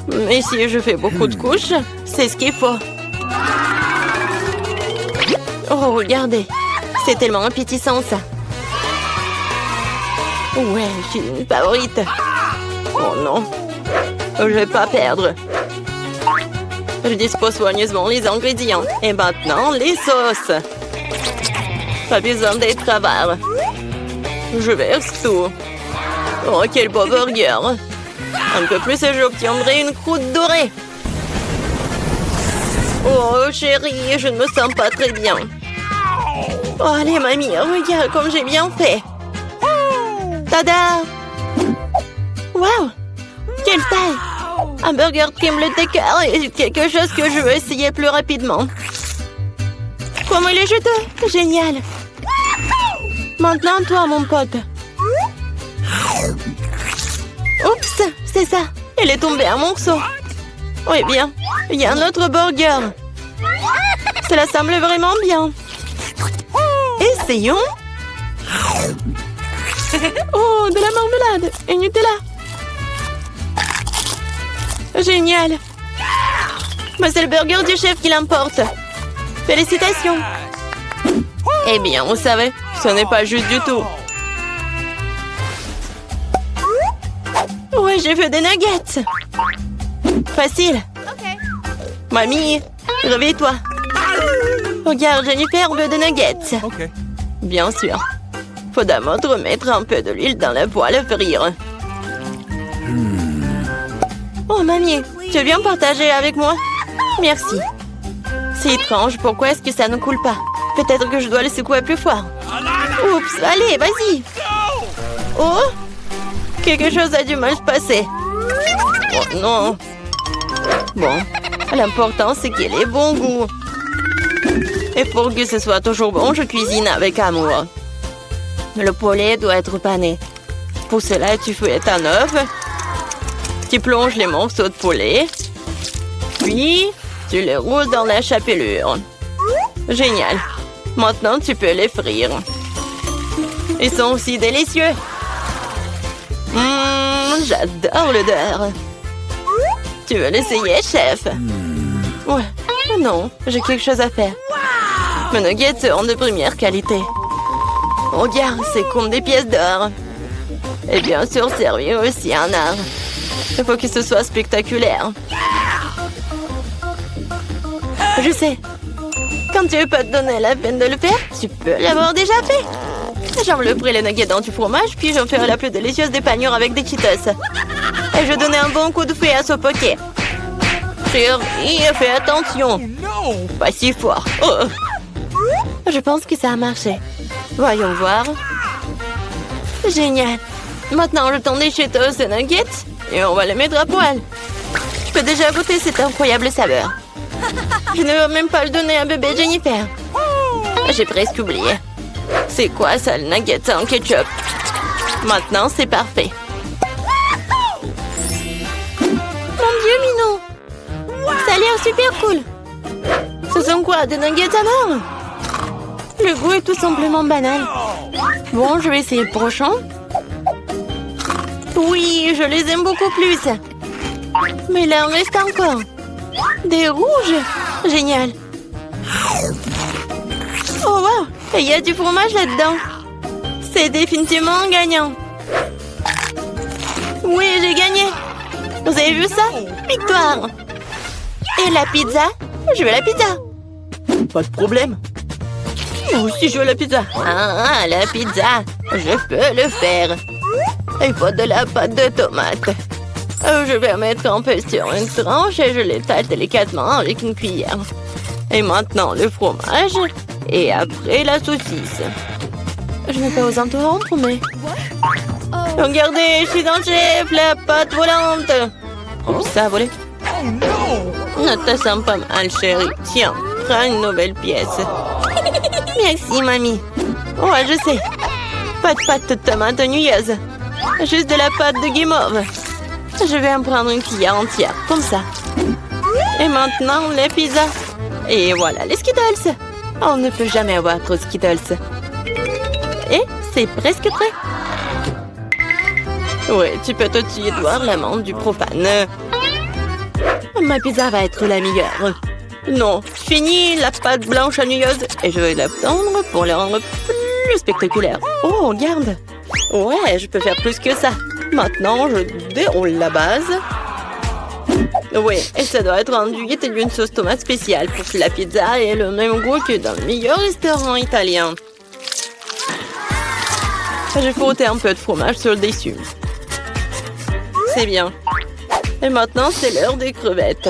Mais si je fais beaucoup de couches, c'est ce qu'il faut. Oh, regardez. C'est tellement appétissant, ça. Ouais, je suis une favorite. Oh non. Je vais pas perdre. Je dispose soigneusement les ingrédients. Et maintenant, les sauces. Pas besoin d'être avare. Je verse tout. Oh, quel beau burger. Un peu plus et j'obtiendrai une croûte dorée. Oh, chérie, je ne me sens pas très bien. Oh, allez, mamie, regarde comme j'ai bien fait. Tada! Wow! Quelle taille! Un burger triple decker est quelque chose que je veux essayer plus rapidement. Comment il est juteux! Génial! Maintenant, toi, mon pote. Oups! C'est ça! Il est tombé un morceau. Oui, bien. Il y a un autre burger. Cela semble vraiment bien. Essayons. Oh, de la marmelade et Nutella. Génial. Mais c'est le burger du chef qui l'importe. Félicitations. Eh bien, vous savez, ce n'est pas juste du tout. Ouais, j'ai fait des nuggets. Facile. Mamie, réveille-toi. Regarde, Jennifer veut des nuggets. Okay. Bien sûr. Faut d'abord mettre un peu de l'huile dans la poêle à frire. Oh, mamie, tu veux bien partager avec moi? Merci. C'est étrange, pourquoi est-ce que ça ne coule pas? Peut-être que je dois le secouer plus fort. Oups, allez, vas-y. Oh, quelque chose a du mal se passer. Oh non. Bon, l'important c'est qu'il ait bon goût. Et pour que ce soit toujours bon, je cuisine avec amour. Le poulet doit être pané. Pour cela, tu fouettes un œuf. Tu plonges les morceaux de poulet. Puis, Tu les roules dans la chapelure. Génial. Maintenant, tu peux les frire. Ils sont aussi délicieux. J'adore l'odeur. Tu veux l'essayer, chef? Ouais. Non, j'ai quelque chose à faire. Mes nuggets sont de première qualité. Regarde, c'est comme des pièces d'or. Et bien sûr, servir aussi un art. Il faut que ce soit spectaculaire. Je sais. Quand tu veux pas te donner la peine de le faire, tu peux l'avoir déjà fait. J'envelopperai les nuggets dans du fromage, puis j'en ferai la plus délicieuse des panures avec des Cheetos. Et je donnerai un bon coup de fouet à ce poké. Chérie, fais attention. Pas si fort. Oh. Je pense que ça a marché. Voyons voir. Génial. Maintenant, le temps des Cheetos et nuggets. Et on va les mettre à poil. Je peux déjà goûter cette incroyable saveur. Je ne veux même pas le donner à bébé Jennifer. J'ai presque oublié. C'est quoi ça, le nugget en ketchup? Maintenant, c'est parfait. Mon Dieu, Minou! Ça a l'air super cool. Ce sont quoi, des nuggets à mort? Le goût est tout simplement banal. Bon, je vais essayer le prochain. Oui, je les aime beaucoup plus. Mais là, il en reste encore. Des rouges. Génial. Oh, wow. Il y a du fromage là-dedans. C'est définitivement gagnant. Oui, j'ai gagné. Vous avez vu ça? Victoire. Et la pizza? Je veux la pizza. Pas de problème. Moi aussi, je veux la pizza. Ah, la pizza. Je peux le faire. Il faut de la pâte de tomate. Je vais mettre un peu sur une tranche et je l'étale délicatement avec une cuillère. Et maintenant, le fromage. Et après, la saucisse. Je n'ai pas aux interrompre, mais... Regardez, je suis un chef, la pâte volante. Oups, ça a volé. Ne te sens pas mal, chérie. Tiens, prends une nouvelle pièce. Merci, mamie. Ouais, je sais. Pas de pâte de tomate nuyeuse. Juste de la pâte de guimauve. Je vais en prendre une cuillère entière, comme ça. Et maintenant, les pizzas. Et voilà, les Skittles. On ne peut jamais avoir trop de Skittles. Et c'est presque prêt. Oui, tu peux te tuer de voir l'amende du profane. Ma pizza va être la meilleure. Non, fini la pâte blanche nuyeuse et je vais la tendre pour la rendre plus spectaculaire. Oh, regarde. Ouais, je peux faire plus que ça. Maintenant, je déroule la base. Oui, et ça doit être enduit d'une sauce tomate spéciale pour que la pizza ait le même goût que dans le meilleur restaurant italien. J'ai frotté un peu de fromage sur le dessus. C'est bien. Et maintenant, c'est l'heure des crevettes.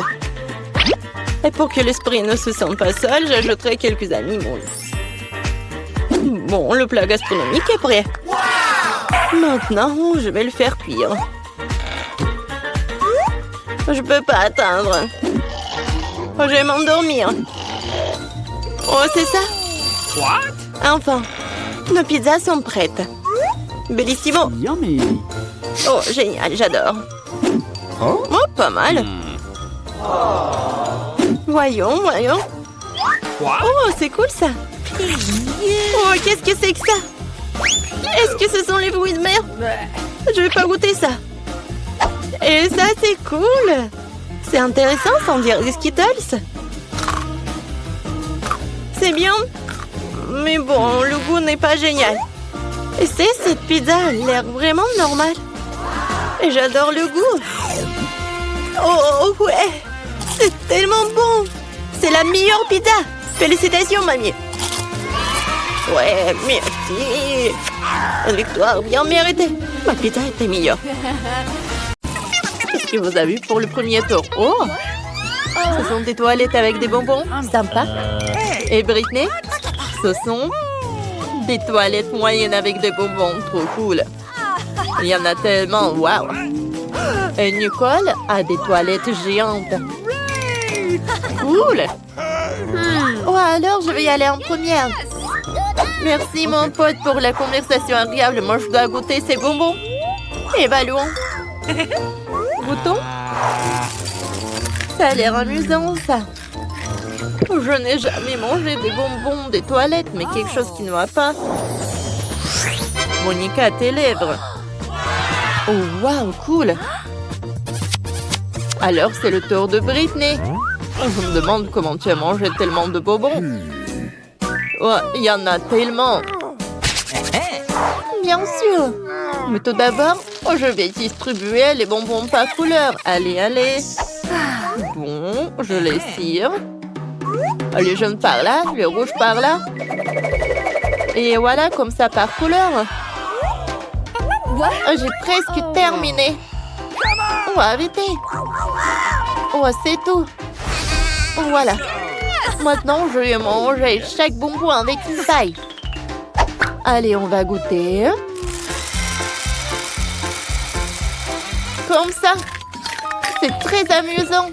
Et pour que l'esprit ne se sente pas seul, j'ajouterai quelques animaux. Bon, le plat gastronomique est prêt. Maintenant, je vais le faire cuire. Je peux pas attendre. Je vais m'endormir. Oh, c'est ça? Enfin, nos pizzas sont prêtes. Bellissimo. Oh, génial, j'adore. Oh, pas mal. Voyons, voyons. Oh, c'est cool ça. Oh, qu'est-ce que c'est que ça? Est-ce que ce sont les bruits de mer? Je vais pas goûter ça. Et ça, c'est cool. C'est intéressant, sans dire des Skittles. C'est bien. Mais bon, le goût n'est pas génial. Et cette pizza a l'air vraiment normale. Et j'adore le goût. Oh, ouais. C'est tellement bon. C'est la meilleure pizza. Félicitations, mamie. Ouais, merci. Une victoire bien méritée. Ma pizza était meilleure. Qu'est-ce que vous avez vu pour le premier tour? Oh, ce sont des toilettes avec des bonbons. Sympa. Et Britney, ce sont des toilettes moyennes avec des bonbons. Trop cool. Il y en a tellement. Waouh. Et Nicole a des toilettes géantes. Cool. Oh, alors je vais y aller en première. Merci mon pote pour la conversation agréable. Moi je dois goûter ces bonbons. Évaluons. Goûtons. Ça a l'air amusant ça. Je n'ai jamais mangé des bonbons des toilettes, mais quelque chose qui ne va pas. Monica, tes lèvres. Oh, waouh, cool. Alors, c'est le tour de Britney. Je me demande comment tu as mangé tellement de bonbons. Oh, il y en a tellement. Bien sûr. Mais tout d'abord, je vais distribuer les bonbons par couleur. Allez, allez. Bon, je les cire. Les jaunes par là, les rouges par là. Et voilà, comme ça par couleur. J'ai presque terminé. Oh, arrêtez. Oh, c'est tout. Voilà. Maintenant, je vais manger chaque bonbon avec une paille. Allez, on va goûter. Comme ça. C'est très amusant.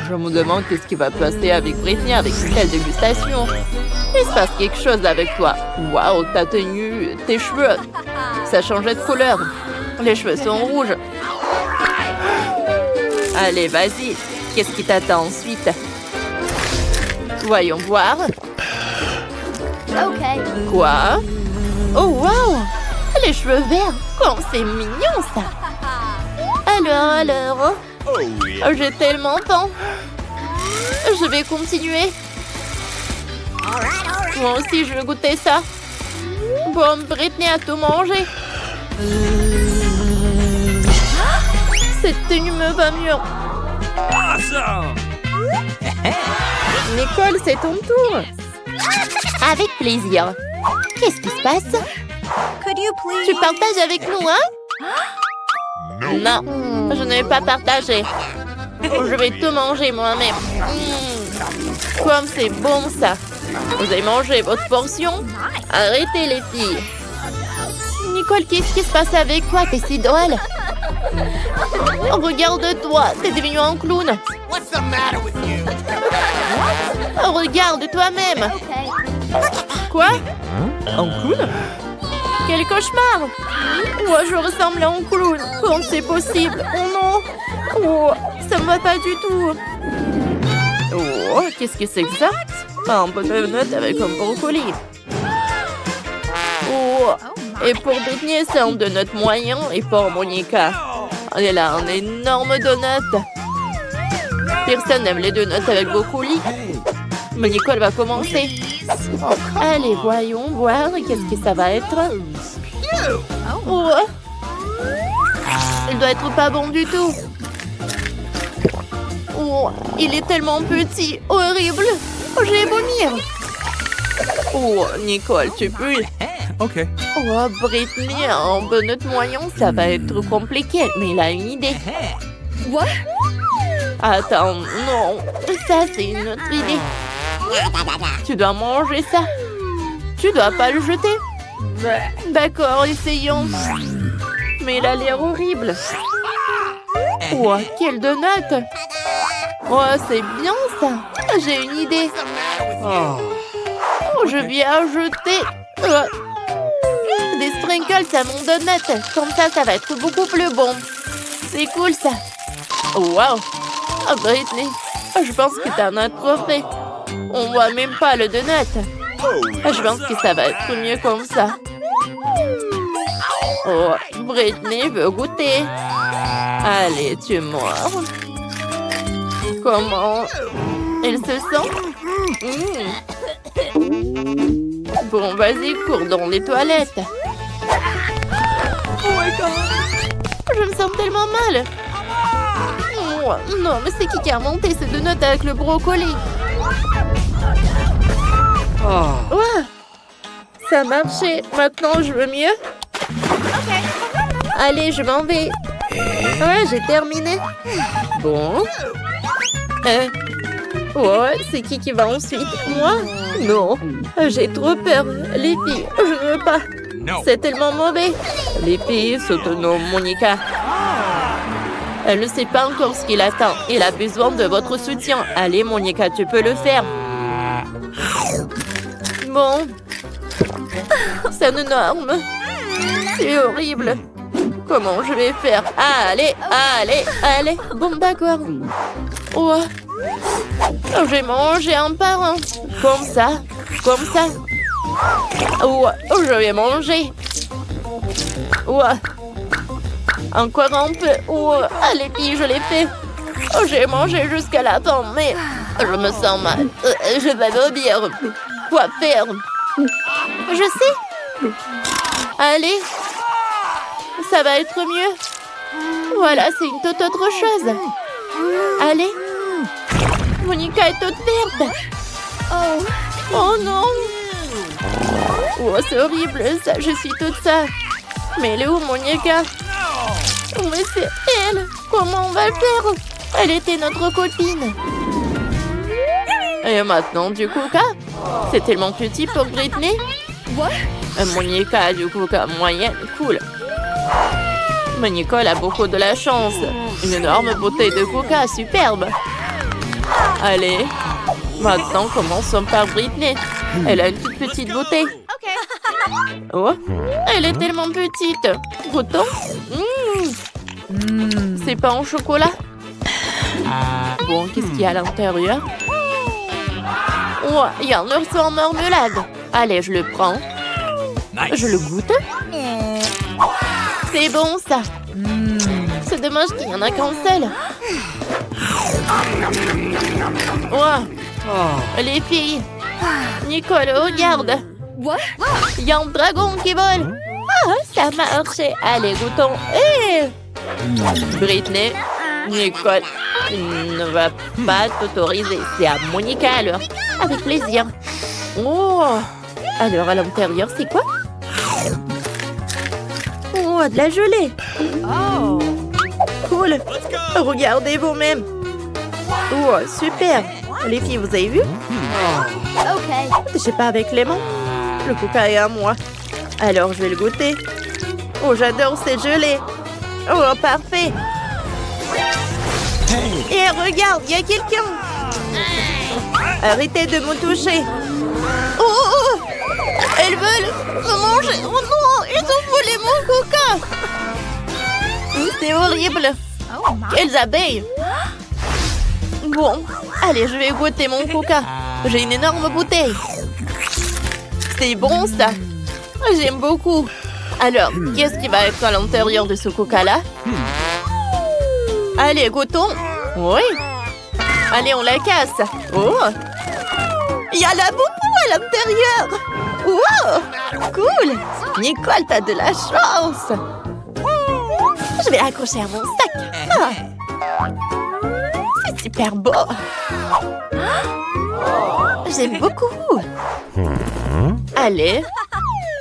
Je me demande qu'est-ce qui va passer avec Britney avec une telle dégustation. Il se passe quelque chose avec toi. Waouh, ta tenue, tes cheveux. Ça changeait de couleur. Les cheveux sont rouges. Allez, vas-y. Qu'est-ce qui t'attend ensuite? Voyons voir. Quoi? Oh, waouh! Les cheveux verts. Comme c'est mignon, ça. Alors. Oh, yeah. J'ai tellement faim. Je vais continuer. Moi aussi, je veux goûter ça. Bon, Britney a tout mangé. Cette tenue me va mieux. Awesome. Nicole, c'est ton tour. Avec plaisir. Qu'est-ce qui se passe? Tu partages avec nous, hein? Non, je ne vais pas partager. Je vais tout manger moi-même. Comme c'est bon, ça. Vous avez mangé votre portion? Arrêtez, les filles. Nicole, qu'est-ce qui se passe avec toi? T'es si drôle. Oh, regarde-toi, t'es devenu un clown. What's the matter with you? Oh, regarde toi-même. Quoi? Un clown? Quel cauchemar! Moi, je ressemble à un clown. Comment c'est possible? Oh non! Oh, ça me va pas du tout. Oh, qu'est-ce que c'est que ça? Un peu de donut avec un brocoli. Oh, et pour Britney, c'est un donut moyen. Et pour Monica, elle a un énorme donut. Personne n'aime les donuts avec brocoli. Mais Nicole va commencer. Allez, voyons voir. Qu'est-ce que ça va être? Oh. Il doit être pas bon du tout. Oh, il est tellement petit. Horrible. Oh, je vais vomir. Oh, Nicole, tu peux. Okay. Oh, Britney, un donut moyen, ça va être compliqué. Mais il a une idée. What? Attends, non. Ça, c'est une autre idée. Tu dois manger ça. Tu dois pas le jeter. D'accord, essayons. Mais il a l'air horrible. Oh, quel donut. Oh, c'est bien ça. J'ai une idée. Oh. Oh, je vais ajouter des sprinkles à mon donut. Comme ça va être beaucoup plus bon. C'est cool ça. Oh, wow. Oh, Britney, je pense que t'en as trop fait. On voit même pas le donut. Je pense que ça va être mieux comme ça. Oh, Britney veut goûter. Allez, tu mords. Comment elle se sent? Bon, vas-y, cours dans les toilettes. Oh my God. Je me sens tellement mal. Oh, non, mais c'est qui a monté ce donut avec le brocoli? Oh. Ouais, ça a marché. Maintenant, je veux mieux. Allez, je m'en vais. Ouais, j'ai terminé. Bon. Ouais, c'est qui va ensuite? Moi? Non. J'ai trop peur. Les filles, je ne veux pas. No. C'est tellement mauvais. Les filles, soutenons Monica. Elle ne sait pas encore ce qu'il attend. Elle a besoin de votre soutien. Allez, Monica, tu peux le faire. Bon. C'est énorme. C'est horrible. Comment je vais faire? Allez. Bon, d'accord. Oh, Je vais manger un par un. Comme ça. Comme ça. Oh, je vais manger. Ouais. Encore un peu. Oh, allez, puis je l'ai fait. Oh, j'ai mangé jusqu'à la fin, mais je me sens mal. Je vais vomir. Quoi faire? Je sais. Allez. Ça va être mieux. Voilà, c'est une toute autre chose. Allez. Monica est toute verte. Oh non. Oh, c'est horrible, ça. Je suis toute ça. Mais elle est où, Monica? Mais c'est elle. Comment on va le faire? Elle était notre copine. Et maintenant, du coca? C'est tellement petit pour Britney. Monica a du coca moyenne. Cool. Mais Nicole a beaucoup de la chance. Une énorme bouteille de coca, superbe. Allez, maintenant commençons par Britney. Elle a une toute petite bouteille. Oh, elle est tellement petite. Goûtons. C'est pas en chocolat. Bon, qu'est-ce qu'il y a à l'intérieur? Oh, il y a un ours en marmelade. Allez, je le prends. Je le goûte. C'est bon, ça. C'est dommage qu'il n'y en a qu'un seul. Oh, les filles. Nicole, regarde. Il y a un dragon qui vole. Ah, ça marche. Allez, goûtons. Britney, Nicole ne va pas t'autoriser. C'est à Monica alors. Avec plaisir. Oh. Alors, à l'intérieur, c'est quoi? Oh, de la gelée. Oh. Cool. Regardez vous-même. Oh, super. Les filles, vous avez vu? Je sais pas avec les mains. Le coca est à moi. Alors, je vais le goûter. Oh, j'adore ces gelées. Oh, parfait. Et regarde, il y a quelqu'un. Arrêtez de me toucher. Oh, elles veulent me manger. Oh non, ils ont volé mon coca. C'est horrible. Quelles abeilles. Bon, allez, je vais goûter mon coca. J'ai une énorme bouteille. C'est bon, ça. J'aime beaucoup. Alors, qu'est-ce qui va être à l'intérieur de ce coca-là? Allez, goûtons. Oui. Allez, on la casse. Oh. Il y a la boubou à l'intérieur. Wow. Cool. Nicole, t'as de la chance. Je vais l'accrocher à mon sac. Ah. C'est super beau. J'aime beaucoup. Allez.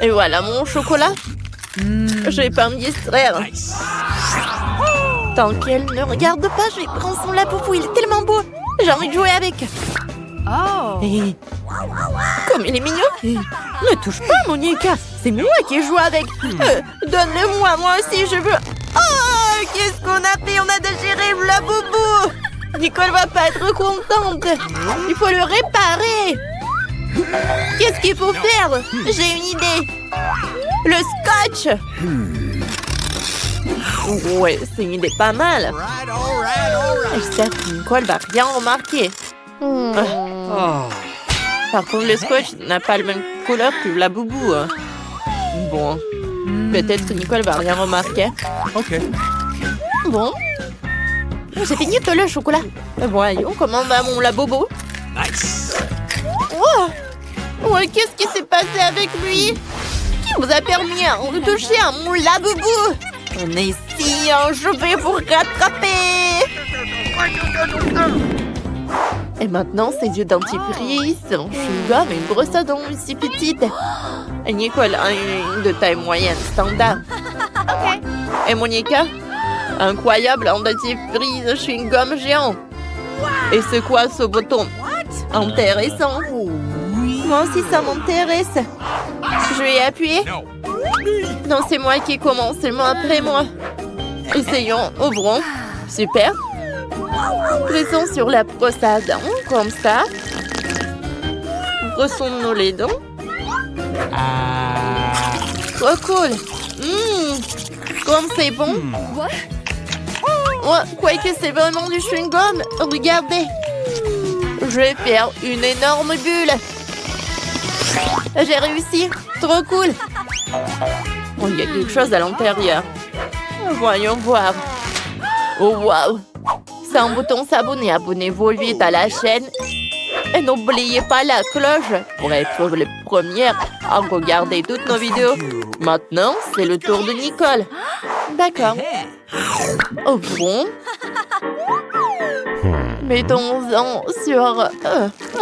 Et voilà mon chocolat. Je vais pas me distraire. Tant qu'elle ne regarde pas, je vais prendre son lapoupou. Il est tellement beau. J'ai envie de jouer avec. Hey. Comme il est mignon. Ne touche pas, Monica. C'est moi qui joue avec. Donne-le-moi, moi aussi, je veux. Oh, qu'est-ce qu'on a fait? On a déchiré le lapoupou. Nicole va pas être contente. Il faut le réparer. Qu'est-ce qu'il faut faire? J'ai une idée. Le scotch. Ouais, c'est une idée pas mal. J'espère que Nicole va rien remarquer. Par contre, le scotch n'a pas la même couleur que la boubou. Bon, peut-être que Nicole va rien remarquer. Ok. Bon, j'ai fini tout le chocolat. Voyons comment va mon labobo. Nice. Oh, qu'est-ce qui s'est passé avec lui? Qui vous a permis de toucher à mon labobo? On est ici, je vais vous rattraper. Et maintenant, c'est du dentifrice, un chewing-gum et une brosse à dents aussi petite. Et Nicole a une de taille moyenne, standard. Et Monica? Incroyable, un dentifrice, chewing-gum géant. Et c'est quoi ce bouton? Intéressant. Moi aussi, ça m'intéresse. Je vais appuyer. Non, c'est moi qui commence, seulement après moi. Essayons, ouvrons. Super. Pressons sur la brosse à dents, comme ça. Brossons-nous les dents. Trop cool. Comme c'est bon. Ouais, quoique c'est vraiment du chewing-gum. Regardez. Je vais faire une énorme bulle. J'ai réussi. Trop cool. Oh, il y a quelque chose à l'intérieur. Voyons voir. Oh, waouh. C'est un bouton s'abonner. Abonnez-vous vite à la chaîne. Et n'oubliez pas la cloche pour être les premières à regarder toutes nos vidéos. Maintenant, c'est le tour de Nicole. D'accord. Oh bon? Mettons-en sur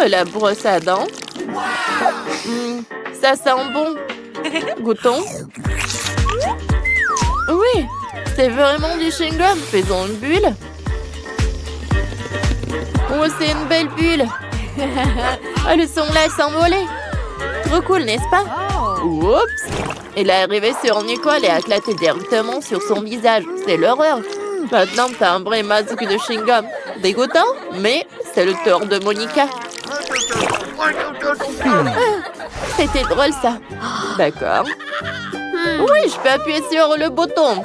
la brosse à dents. Ça sent bon. Goûtons. Oui, c'est vraiment du chewing-gum. Faisons une bulle. Oh, c'est une belle bulle. Le son-là s'envolait. Trop cool, n'est-ce pas? Oups! Il est arrivé sur Nicole et a éclaté directement sur son visage. C'est l'horreur. Maintenant, t'as un vrai masque de chewing-gum. Dégoûtant, mais c'est le tour de Monica. C'était drôle, ça. D'accord. Oui, je peux appuyer sur le bouton.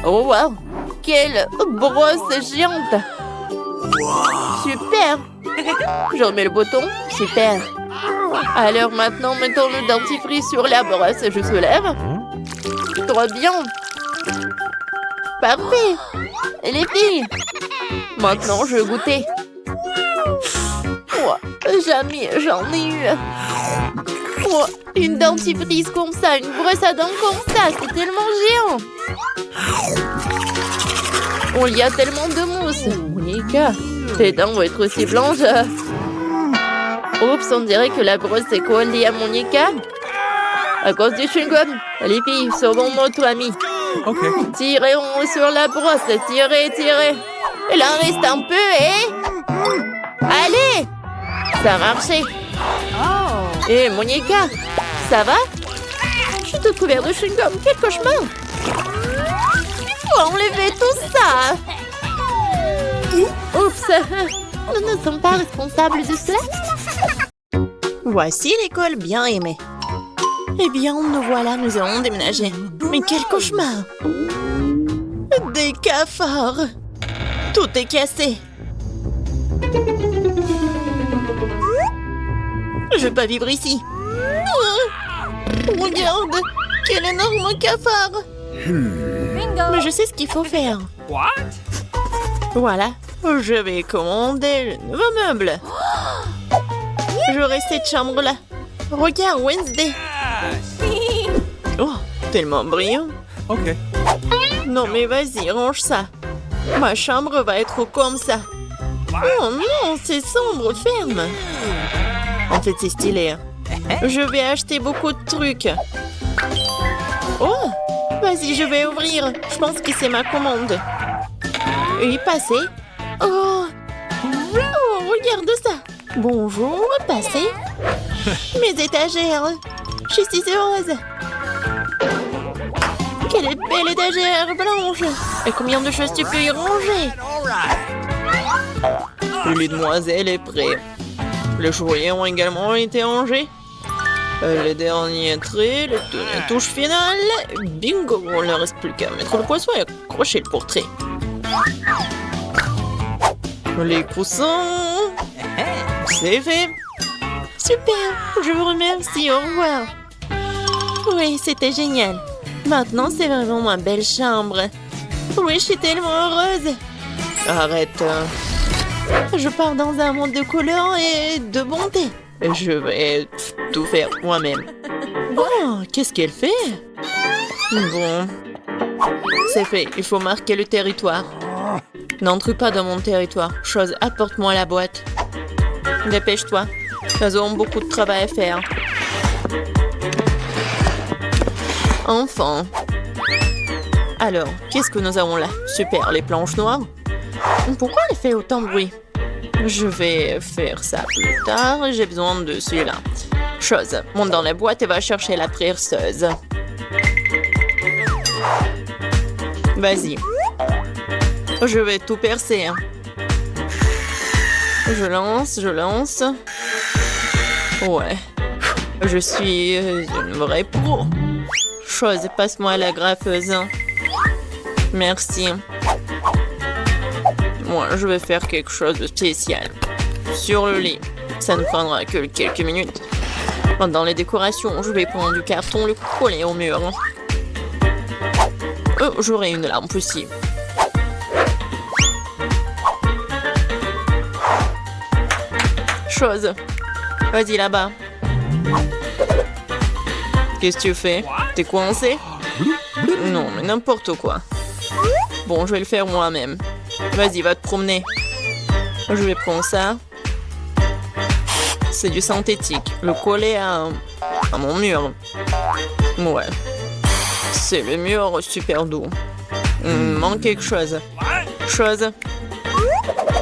Oh, wow! Quelle brosse géante! Super! Je remets le bouton. Super. Alors maintenant, mettons le dentifrice sur la brosse. Je soulève. Trop bien. Parfait. Les filles. Maintenant, je vais goûter. Oh, jamais j'en ai eu. Oh, une dentifrice comme ça, une brosse à dents comme ça. C'est tellement géant. Oh, il y a tellement de mousse. Monica, tes dents vont être aussi blanches. Oups, on dirait que la brosse est collée à Monica. À cause du chewing-gum. Les filles, sauvons notre ami. OK. Tirez sur la brosse. Tirez, tirez. Il en reste un peu et... Allez! Ça a marché. Et Monica, ça va? Je suis toute couverte de chewing-gum. Quel cauchemar! Faut enlever tout ça. Oups. Nous ne sommes pas responsables de cela. Voici l'école bien aimée. Eh bien, nous voilà, nous allons déménager. Mais quel cauchemar! Des cafards! Tout est cassé. Je vais pas vivre ici. Regarde! Quel énorme cafard! Mais je sais ce qu'il faut faire. What? Voilà. Je vais commander le nouveau meuble. J'aurai cette chambre-là. Regarde, Wednesday. Oh, tellement brillant. OK. Non, mais vas-y, range ça. Ma chambre va être comme ça. Oh non, c'est sombre, ferme. En fait, c'est stylé. Hein. Je vais acheter beaucoup de trucs. Oh, vas-y, je vais ouvrir. Je pense que c'est ma commande. Oui, passez. Oh, regarde ça. Bonjour, passez. Mes étagères. Je suis si heureuse. Quelle belle étagère blanche. Et combien de choses tu peux y ranger? Le lit de demoiselle est prêt. Les jouets ont également été rangés. Les derniers traits, la touche finale. Bingo, il ne reste plus qu'à mettre le poisson et accrocher le portrait. Les coussins. C'est fait. Super, je vous remercie, au revoir. Oui, c'était génial. Maintenant, c'est vraiment ma belle chambre. Oui, je suis tellement heureuse. Arrête. Je pars dans un monde de couleurs et de bonté. Je vais tout faire moi-même. Oh, qu'est-ce qu'elle fait? Bon, c'est fait. Il faut marquer le territoire. N'entre pas dans mon territoire. Chose, apporte-moi la boîte. Dépêche-toi. Nous avons beaucoup de travail à faire. Enfin. Alors, qu'est-ce que nous avons là? Super, les planches noires. Pourquoi elle fait autant de bruit? Je vais faire ça plus tard. J'ai besoin de celui-là. Chose, monte dans la boîte et va chercher la perceuse. Vas-y. Je vais tout percer. Hein. Je lance. Ouais. Je suis une vraie pro. Chose, passe-moi la graffeuse. Merci. Moi, je vais faire quelque chose de spécial. sur le lit. Ça ne prendra que quelques minutes. Dans les décorations, je vais prendre du carton le coller au mur. J'aurai une lampe aussi. Chose. Vas-y là-bas. Qu'est-ce que tu fais? T'es coincé? Non, mais n'importe quoi. Bon, je vais le faire moi-même. Vas-y, va te promener. Je vais prendre ça. C'est du synthétique. Le coller à mon mur. Ouais. C'est le mur super doux. Il me manque quelque chose. Chose.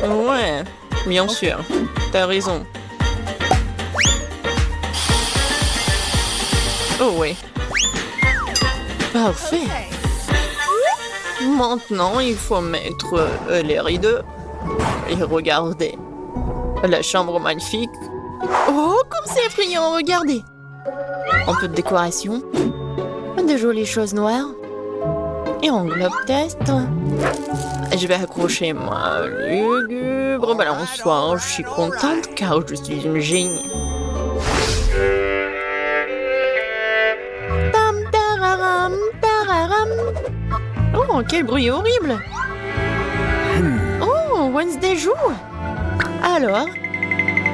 Ouais, bien sûr. T'as raison. Oh oui. Parfait. Maintenant, il faut mettre les rideaux et regarder. La chambre magnifique. Oh, comme c'est effrayant, regardez. Un peu de décoration. De jolies choses noires. Et en globe test. Je vais accrocher ma lugubre balançoire. Je suis contente car je suis une génie. Tam tararam, tararam. Oh, quel bruit horrible. Oh, Wednesday joue. Alors,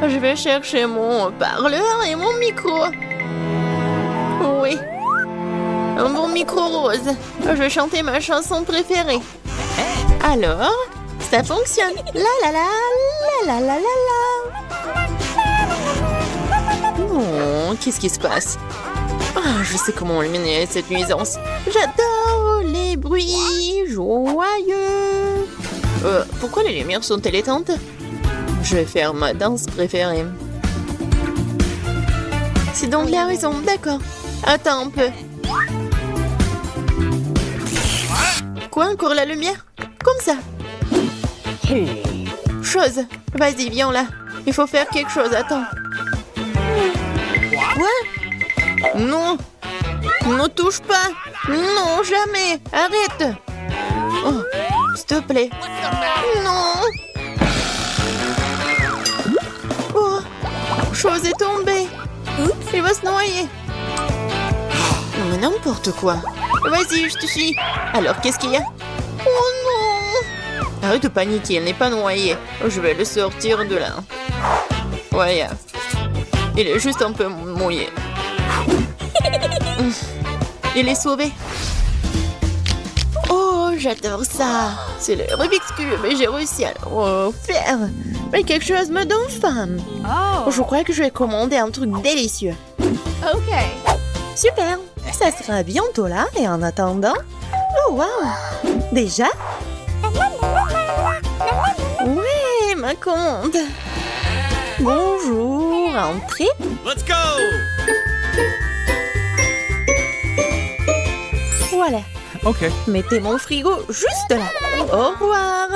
je vais chercher mon parleur et mon micro. Oui. Un bon micro rose. Je vais chanter ma chanson préférée. Alors, ça fonctionne. La la la, la la la la la. Oh, qu'est-ce qui se passe? Ah, je sais comment éliminer cette nuisance. J'adore les bruits joyeux. Pourquoi les lumières sont-elles éteintes? Je vais faire ma danse préférée. C'est donc la raison, d'accord. Attends un peu. Quoi, encore la lumière? Comme ça. Chose. Vas-y, viens là. Il faut faire quelque chose, attends. Quoi? Non. Ne touche pas. Non, jamais. Arrête. Oh, s'il te plaît. Non. Oh, chose est tombée. Il va se noyer. Mais n'importe quoi. Vas-y, je te suis. Alors, qu'est-ce qu'il y a? Oh non! Arrête de paniquer, elle n'est pas noyée. Je vais le sortir de là. Ouais, il est juste un peu mouillé. Il est sauvé. Oh, j'adore ça. C'est le Rubik's Cube et j'ai réussi à le refaire. Mais quelque chose me donne faim. Oh. Je crois que je vais commander un truc délicieux. Okay. Super, ça sera bientôt là et en attendant... Oh wow, déjà? Ouais, ma commande. Bonjour, entrez. Let's go! Voilà, Okay. mettez mon frigo juste là. Au revoir.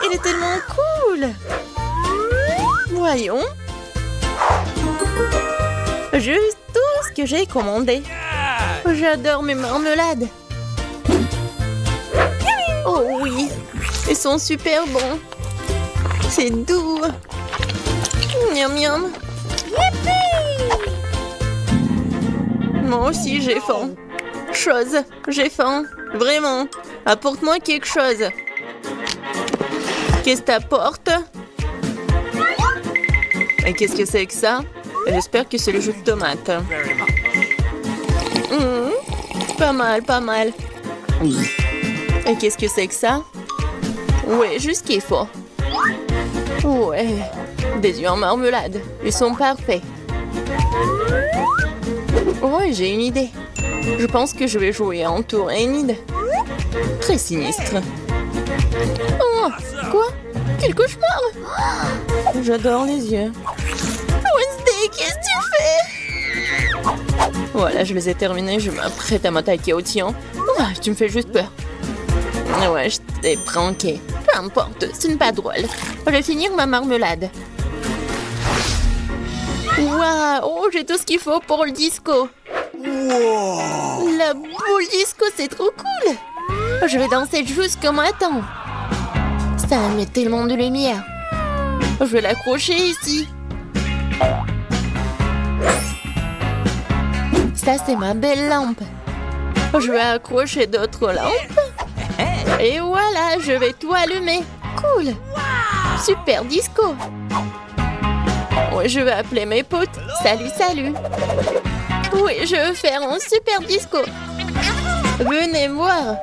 Il est tellement cool. Voyons. Juste tout ce que j'ai commandé. J'adore mes marmelades. Oh oui, ils sont super bons. C'est doux. Miam miam. Moi aussi j'ai faim. Chose, j'ai faim. Vraiment. Apporte-moi quelque chose. Qu'est-ce que t'apportes? Et qu'est-ce que c'est que ça? J'espère que c'est le jus de tomate. Pas mal, pas mal. Et qu'est-ce que c'est que ça? Ouais, juste ce qu'il faut. Ouais, des œufs en marmelade. Ils sont parfaits. Ouais, j'ai une idée. Je pense que je vais jouer en tour Enid. Très sinistre. Oh, quoi? Quel cauchemar! J'adore les yeux. Wednesday, qu'est-ce que tu fais? Voilà, je les ai terminés. Je m'apprête à m'attaquer au tien. Ah, tu me fais juste peur. Ouais, je t'ai pranké. Peu importe, ce n'est pas drôle. Je vais finir ma marmelade. Waouh, oh, j'ai tout ce qu'il faut pour le disco. La boule disco, c'est trop cool. Je vais danser jusqu'au matin. Ça met tellement de lumière. Je vais l'accrocher ici. Ça, c'est ma belle lampe. Je vais accrocher d'autres lampes. Et voilà, je vais tout allumer. Cool. Super disco. Oui, je vais appeler mes potes. Salut, salut. Oui, je veux faire un super disco. Venez voir.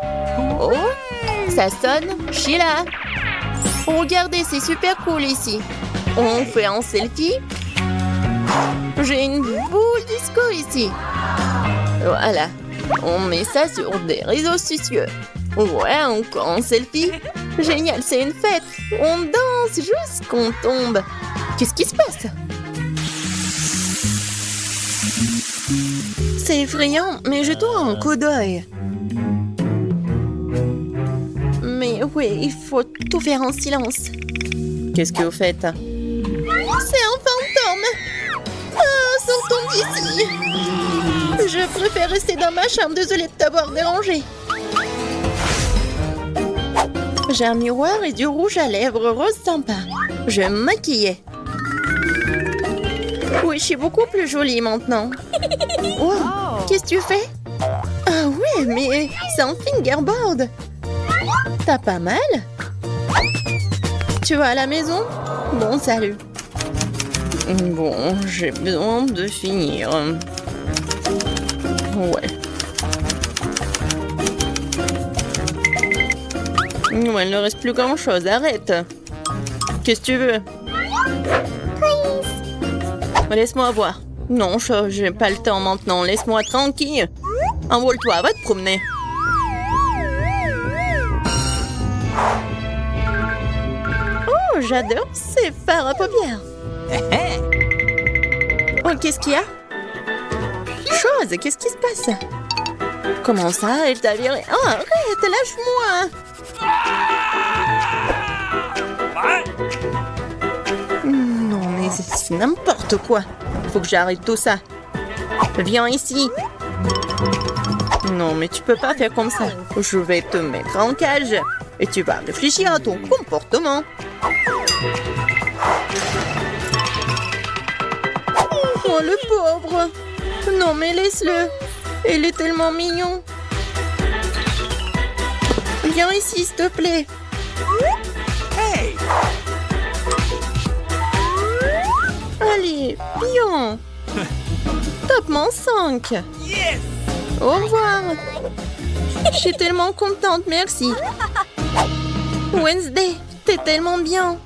Oh, ça sonne. Je suis là. Regardez, c'est super cool ici. On fait un selfie. J'ai une boule disco ici. Voilà. On met ça sur des réseaux sociaux. Ouais, encore un selfie. Génial, c'est une fête. On danse jusqu'on tombe. Qu'est-ce qui se passe? C'est effrayant, mais je tourne un coup d'œil. Mais oui, il faut tout faire en silence. Qu'est-ce que vous faites? C'est un fantôme. Ah, sortons d'ici. Je préfère rester dans ma chambre. Désolée de t'avoir dérangé. J'ai un miroir et du rouge à lèvres rose sympa. Je vais me maquiller. Oui, je suis beaucoup plus jolie maintenant. Oh, qu'est-ce que tu fais? Ah ouais, mais c'est un fingerboard. T'as pas mal? Tu vas à la maison? Bon, salut. Bon, j'ai besoin de finir. Ouais. Ouais, il ne reste plus grand-chose. Arrête. Qu'est-ce que tu veux? Laisse-moi voir. Non, j'ai pas le temps maintenant. Laisse-moi tranquille. Envole-toi, va te promener. Oh, j'adore ces fards à paupières. Oh, qu'est-ce qu'il y a? Chose, qu'est-ce qui se passe? Comment ça? Elle t'a viré? Oh, arrête, lâche-moi. Non, mais c'est n'importe quoi. Faut que j'arrête tout ça. Viens ici. Non, mais tu peux pas faire comme ça. Je vais te mettre en cage et tu vas réfléchir à ton comportement. Oh, le pauvre. Non, mais laisse-le. Il est tellement mignon. Viens ici, s'il te plaît. Hey! Allez, viens. Top-ment 5. Yes! Au revoir. Je suis tellement contente, merci. Wednesday, t'es tellement bien.